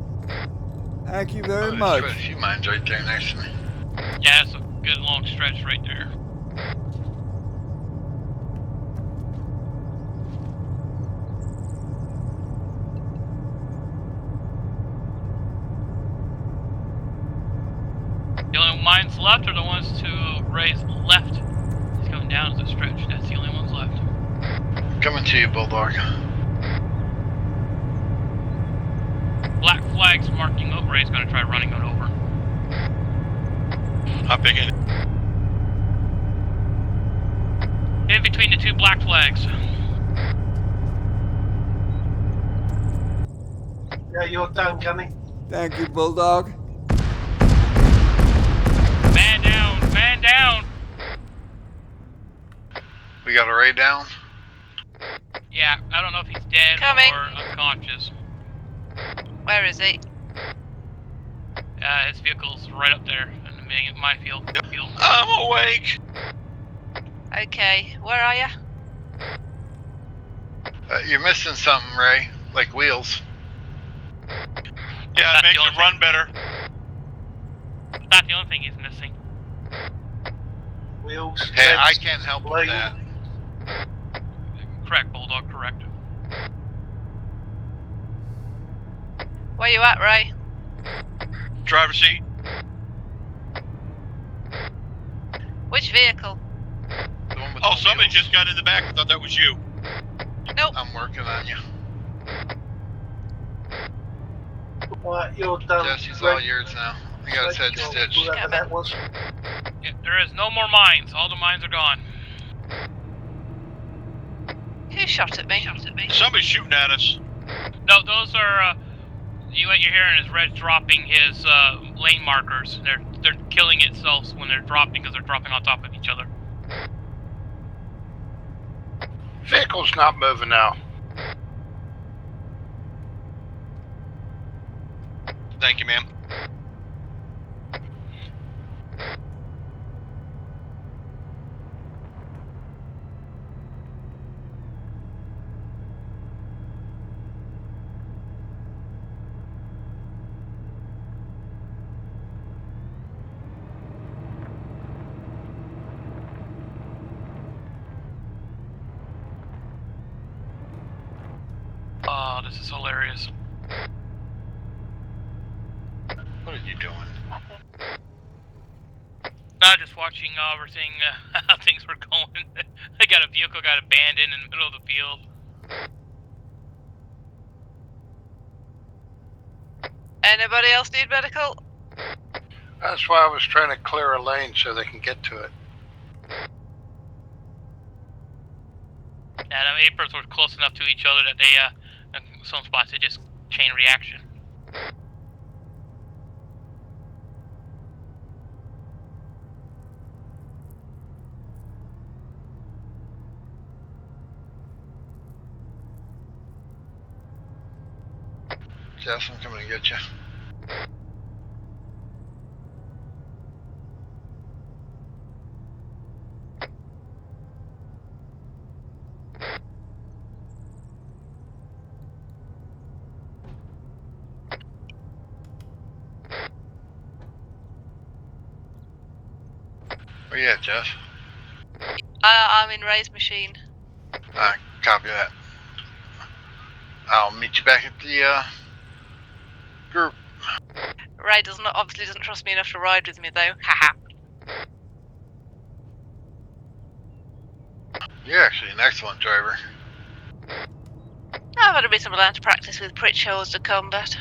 Thank you Oh, very there's much. quite a few mines right there next to me. Yeah, it's a good long stretch right there. The only mines left are the ones to Ray's left. He's going down the stretch. That's the only ones left. Coming to you, Bulldog. Black flags marking over. Ray's going to try running it over. I'm picking. In between the two black flags. Yeah, you're done, Gunny. Thank you, Bulldog. Man down! Man down! We got a Ray down. Yeah, I don't know if he's dead Coming. or unconscious. Where is he? His vehicle's right up there in the minefield. I'm awake. Okay, where are you? You're missing something, Ray. Like wheels. Yeah, it makes the it run better. Not the only thing he's missing. Wheels. Hey, I legs, can't help with blade. that. Correct, Bulldog, correct. Where you at, Ray? Driver's seat. Which vehicle? The one with Oh, the somebody wheels. just got in the back. I thought that was you. Nope. I'm working on you. Right, you're done. Jesse's Ray. all yours now. I got his head Ray, stitched. whoever that was. Yeah, there is no more mines. All the mines are gone. Who shot at me? Somebody's shooting at us. No, those are, what you're hearing is Red dropping his, lane markers. They're killing itself when they're dropping because they're dropping on top of each other. Vehicle's not moving now. Thank you, ma'am. Oh, this is hilarious. What are you doing? Just watching everything, how things were going. I got a vehicle got abandoned in the middle of the field. Anybody else need medical? That's why I was trying to clear a lane so they can get to it. Yeah, the Aprons were close enough to each other that they, in some spots, they just chain reaction. Jess, I'm coming to get you. Where you at, Jess? I'm in Ray's machine. Copy that. I'll meet you back at the, group. Ray obviously doesn't trust me enough to ride with me, though. Haha. You're actually an excellent driver. I've had a reasonable amount of practice with Pritchard's to combat.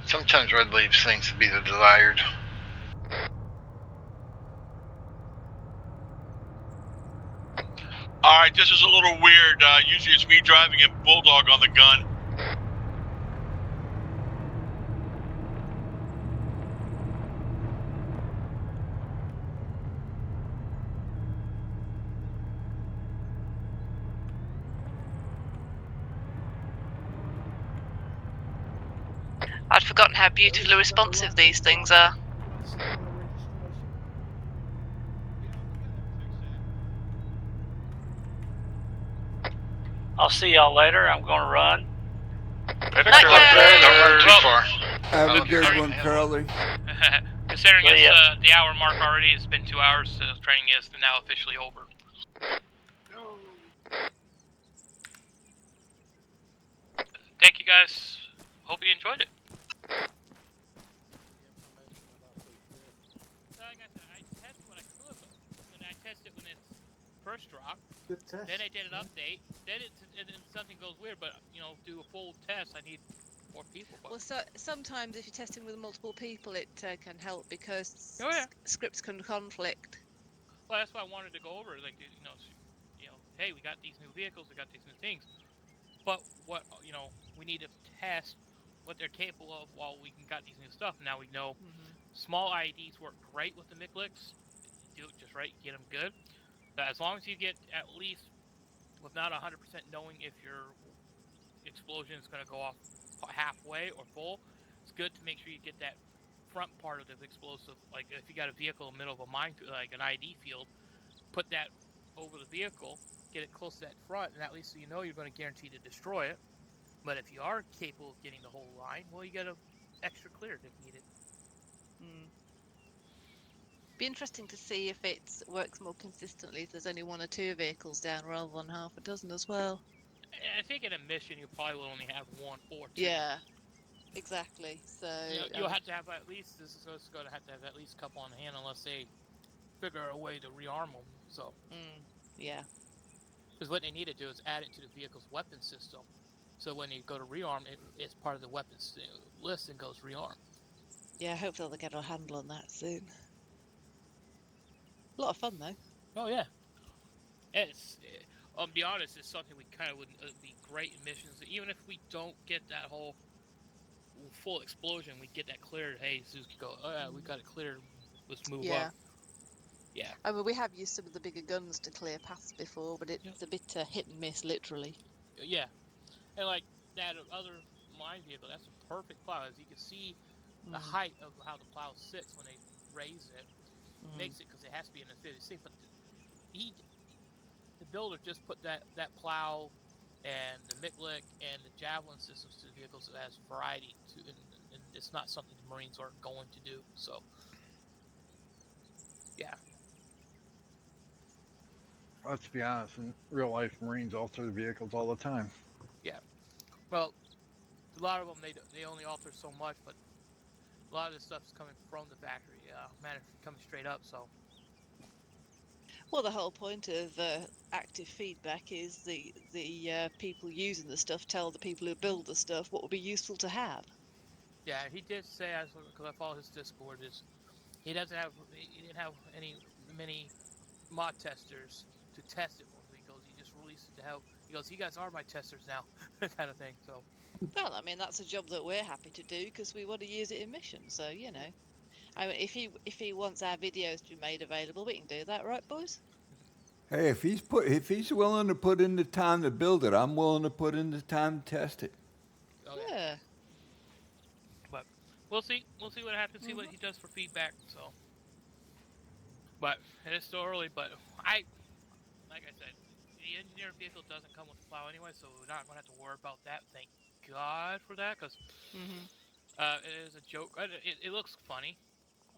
Sometimes Red leaves things to be the desired. Alright, this is a little weird. Usually it's me driving and Bulldog on the gun. I'd forgotten how beautifully responsive these things are. I'll see y'all later. I'm gonna run. Don't Night, run too Well- far. Have a Okay. good one, Curly. Considering See it's ya. the hour mark already, it's been 2 hours, so training is now officially over. Thank you guys. Hope you enjoyed it. Like I said, I tested what I could, and I tested when it's first drop. Good test. Then I did an update. Then something goes weird, but do a full test. I need more people. But Well, so sometimes if you're testing with multiple people, it can help because Oh, yeah. scripts can conflict. well, that's why I wanted to go over. Like, hey, we got these new vehicles, we got these new things, but what we need to test what they're capable of while we got these new stuff. Now we know small IEDs work great with the MICLICs. Do it just right, get them good. But as long as you get at least, with not 100% knowing if your explosion is going to go off halfway or full, it's good to make sure you get that front part of the explosive. Like if you got a vehicle in the middle of a mine, like an ID field, put that over the vehicle, get it close to that front, and at least so you know you're going to guarantee to destroy it. But if you are capable of getting the whole line, well, you got to extra cleared if needed. Be interesting to see if it works more consistently if there's only one or two vehicles down rather than half a dozen as well. I think in a mission you probably will only have one or two. Yeah, exactly. So You'll have to have at least going to have at least a couple on hand unless they figure a way to rearm them. So yeah. Because what they need to do is add it to the vehicle's weapon system. So when you go to rearm, it's part of the weapons list and goes rearm. Yeah, hopefully they'll get a handle on that soon. A lot of fun though. Oh yeah. It's, I'll be honest, it's something we kind of would be great in missions. Even if we don't get that whole full explosion, we get that cleared. Hey, Zeus can go, oh yeah, we got it cleared. Let's move up. Yeah. I mean, we have used some of the bigger guns to clear paths before, but it's a bit hit and miss, literally. Yeah. And like that other mine vehicle, that's a perfect plow. As you can see, the height of how the plow sits when they raise it makes it, because it has to be in the 50. But the builder just put that plow and the Miklik and the Javelin systems to the vehicles as variety to, and it's not something the Marines are going to do. So, yeah. Let's be honest, in real life, Marines alter the vehicles all the time. Yeah. Well, a lot of them, they only alter so much, but a lot of this stuff is coming from the factory. Coming straight up, so. Well, the whole point of active feedback is the people using the stuff tell the people who build the stuff what would be useful to have. Yeah, he did say, because I follow his Discord, he didn't have many mod testers to test it for. He goes, he just released it to help. He goes, you guys are my testers now, kind of thing. So. Well, I mean, that's a job that we're happy to do because we want to use it in missions. So you know, I mean, if he wants our videos to be made available, we can do that, right, boys? Hey, if he's willing to put in the time to build it, I'm willing to put in the time to test it. Oh, yeah. But we'll see. We'll see what happens. See what he does for feedback. So. But it is still early. But like I said, the engineered vehicle doesn't come with a plow anyway, so we're not going to have to worry about that. Thank God for that, because it is a joke. It looks funny.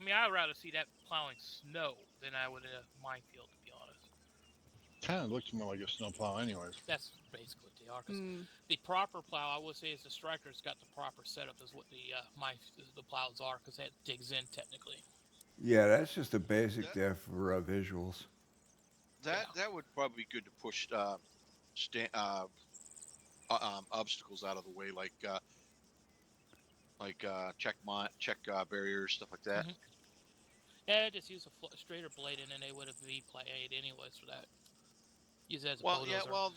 I mean, I'd rather see that plowing snow than I would a minefield, to be honest. Kind of looks more like a snowplow, anyways. That's basically what they are. Because the proper plow, I would say, is the Striker's got the proper setup, is what the plows are, because that digs in technically. Yeah, that's just a basic there for visuals. That would probably be good to push obstacles out of the way, like check barriers, stuff like that. Yeah, just use a straighter blade, and then they would have V-played anyways for that. Use it as a bulldozer. Yeah, well,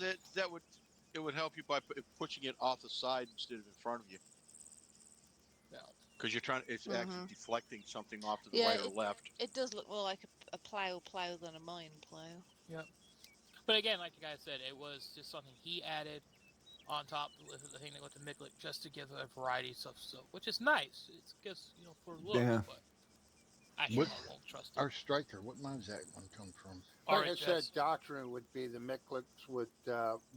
it would help you by pushing it off the side instead of in front of you. Because you're trying, it's actually deflecting something off to the right or left. It does look more like a plow than a mine plow. Yep. But again, like the guy said, it was just something he added on top with the thing with the Miklik just to give a variety of stuff, which is nice. It's just, for a little bit, but I won't trust it. Our Striker, what mod does that one come from? Like I said, doctrine would be the Mikliks would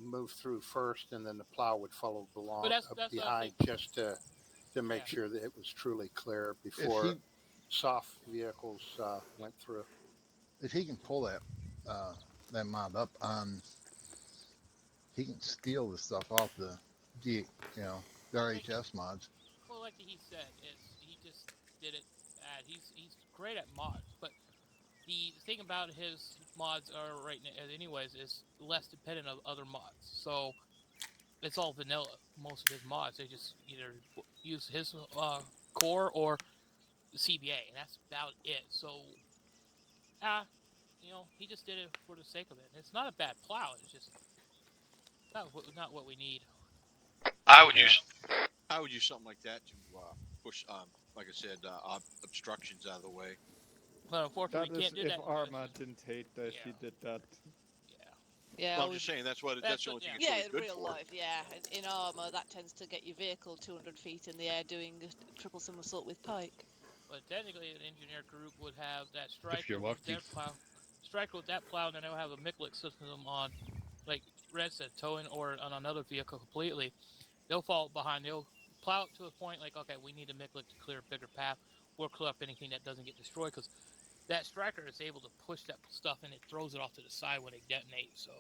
move through first, and then the plow would follow along that's behind, just to make sure that it was truly clear before soft vehicles went through. If he can pull that mod up on, he can steal the stuff off the RHS mods. Well, like he said, he just did it. He's great at mods, but the thing about his mods are right now, anyways, is less dependent on other mods. So it's all vanilla. Most of his mods, they just either use his core or the CBA, and that's about it. So, he just did it for the sake of it. It's not a bad plow. It's just not what we need. I would use something like that to push, like I said, obstructions out of the way. But unfortunately, we can't do that. If Arma didn't hate that he did that. Yeah. Yeah, Well, I'm we- just saying that's the only thing it's yeah, really in good real for. life, yeah. In armor, that tends to get your vehicle 200 feet in the air doing a triple somersault with pike. But technically, an engineer group would have that If striker you're with lucky. their plow. Striker with that plow, and then they'll have a Miklik system on, like Red said, towing or on another vehicle completely. They'll fall behind. They'll plow up to a point like, okay, we need a Miklik to clear a bigger path. We'll clear up anything that doesn't get destroyed because that striker is able to push that stuff and it throws it off to the side when they detonate. So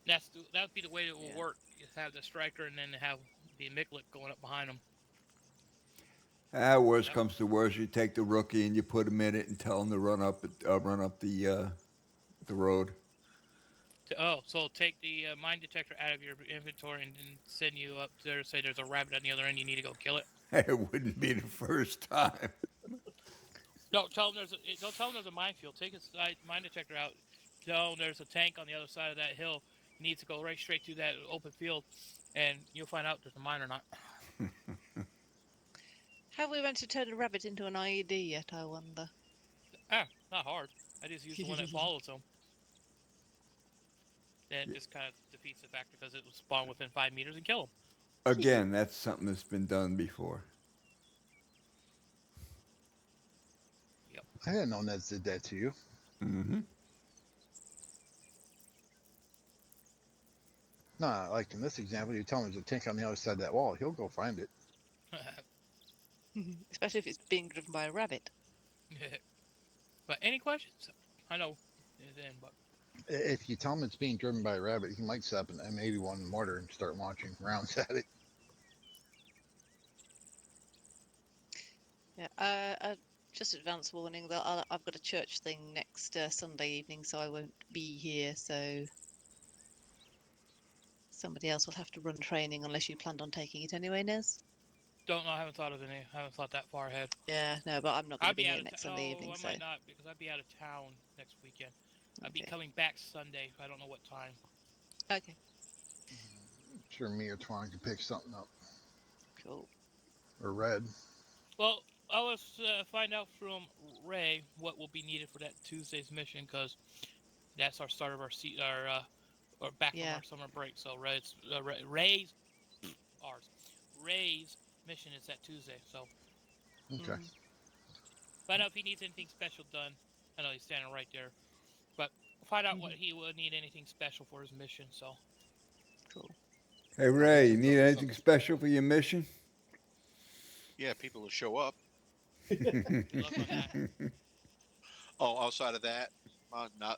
that would be the way it will work. You have the striker and then have the Miklik going up behind them. Worst comes to worst, you take the rookie and you put him in it and tell him to run up the road. So take the mine detector out of your inventory and then send you up there to say there's a rabbit on the other end. You need to go kill it. It wouldn't be the first time. Don't tell them there's a minefield. Take his mine detector out. Tell them there's a tank on the other side of that hill. You need to go right straight through that open field, and you'll find out if there's a mine or not. Have we managed to turn a rabbit into an IED yet, I wonder? Not hard. I just use the one that follows them. Then it just kind of defeats the factor because it will spawn within 5 meters and kill them. Again, that's something that's been done before. Yep. I didn't know Neds did that to you. Mm-hmm. Nah, like in this example, you tell him there's a tank on the other side of that wall. He'll go find it. Especially if it's being driven by a rabbit. But any questions? I know. Then, but If you tell him it's being driven by a rabbit, he might set up an M81 mortar and start launching rounds at it. Yeah. Just advance warning that I've got a church thing next Sunday evening, so I won't be here. So somebody else will have to run training unless you planned on taking it anyway, Nez. don't know. I haven't thought of any. I haven't thought that far ahead. Yeah, no, but I'm not going I'll to be be here out next of Sunday evening, I so might not because I'll be out of town next weekend. I'll be Okay. coming back Sunday. I don't know what time. Okay, I'm sure me or Twan can pick something up. cool. Or Red. Well, I was find out from Ray what will be needed for that Tuesday's mission because that's our start of our or back from Yeah. our summer break. So Ray's mission is that Tuesday. So Okay. find out if he needs anything special done. I know he's standing right there, but find out what he will need anything special for his mission. So Cool. Hey Ray, you need anything special for your mission? Yeah, people will show up. good luck on that. Oh, outside of that, not.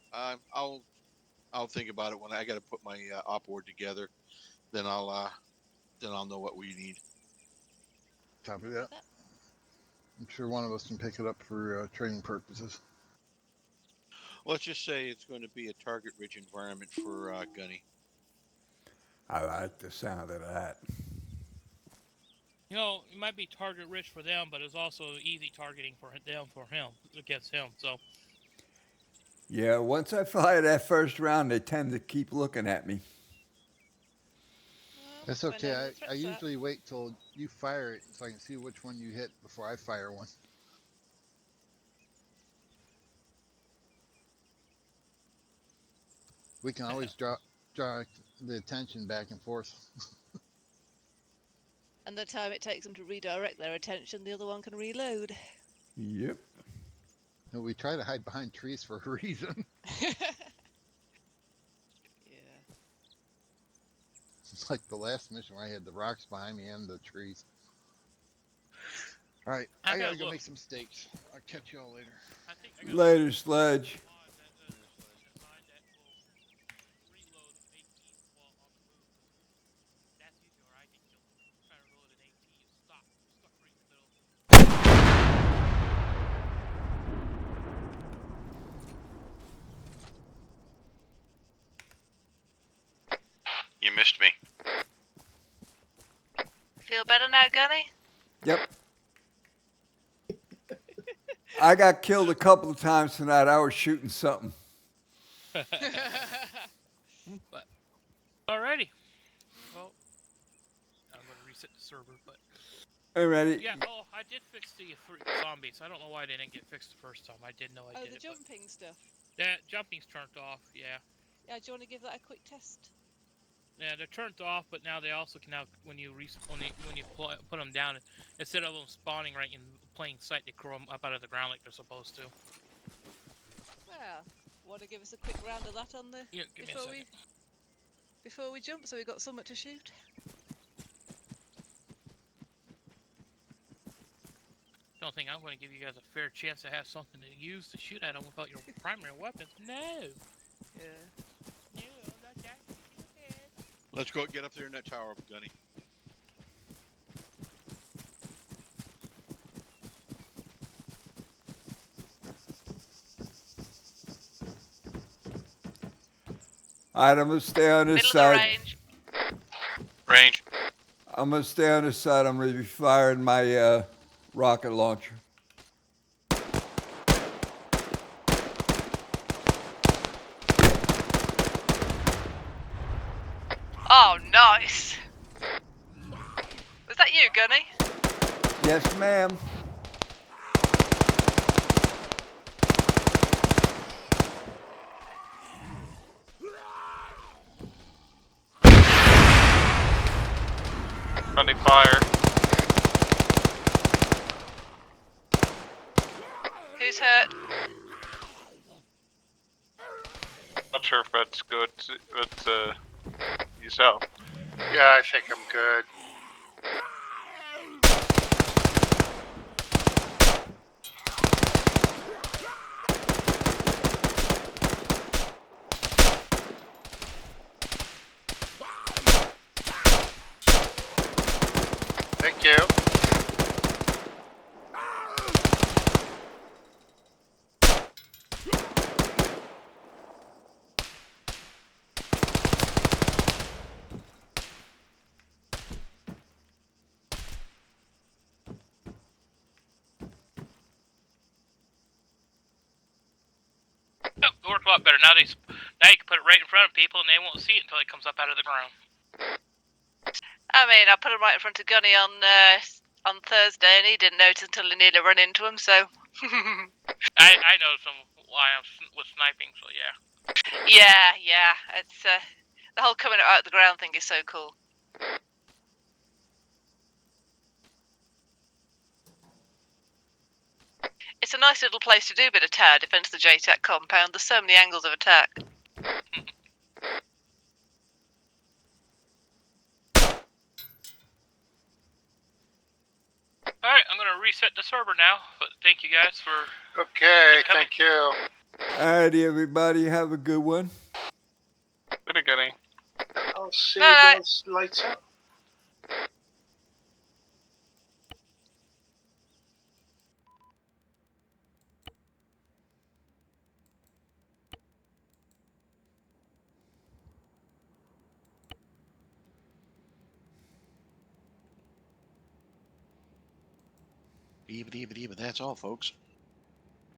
I'll think about it when I got to put my op board together. Then I'll know what we need. Copy that. I'm sure one of us can pick it up for training purposes. Let's just say it's going to be a target-rich environment for Gunny. I like the sound of that. You know, it might be target rich for them, but it's also easy targeting for him against him. So Yeah, once I fire that first round, they tend to keep looking at me. That's okay. I usually wait till you fire it so I can see which one you hit before I fire one. We can always draw the attention back and forth. And the time it takes them to redirect their attention, the other one can reload. Yep. And we try to hide behind trees for a reason. Yeah. It's like the last mission where I had the rocks behind me and the trees. All right, I gotta go make some steaks. I'll catch you all later. Later, Sledge. You missed me. Feel better now, Gunny? Yep. I got killed a couple of times tonight. I was shooting something. But alrighty. Well, I'm gonna reset the server, but Alrighty. yeah. Oh, I did fix the 3 zombies. I don't know why they didn't get fixed the first time. I did know I did the it. jumping stuff. That jumping's turned off. Yeah. Yeah, do you want to give that a quick test? Yeah, they're turned off, but now they also can now when you put them down, instead of them spawning right in plain sight, they grow them up out of the ground like they're supposed to. Well, want to give us a quick round of that on the Yeah, give me a second. before we jump, so we got something to shoot. Don't think I'm going to give you guys a fair chance to have something to use to shoot at them without your primary weapons. No. Yeah. No, not that. Let's go get up there in that tower, Gunny. All right, I'm gonna stay on this Middle of the side. range. Range. I'm gonna stay on this side. I'm gonna be firing my rocket launcher. Oh, nice. Was that you, Gunny? Yes, ma'am. Friendly fire. Who's hurt? Not sure if that's good, but yourself. Yeah, I think I'm good. Thank you. Oh, it worked a lot better. Now you can put it right in front of people and they won't see it until it comes up out of the ground. I mean, I put him right in front of Gunny on Thursday, and he didn't notice until he nearly ran into him. So. I know some why I was sniping, so yeah. Yeah. It's the whole coming out of the ground thing is so cool. It's a nice little place to do a bit of tower defense, the JTAC compound. There's so many angles of attack. Alright, I'm gonna reset the server now, but thank you guys for Okay, coming. thank you. Alrighty, everybody, have a good one. Pretty Gunny. I'll see you Bye. guys later. But that's all, folks.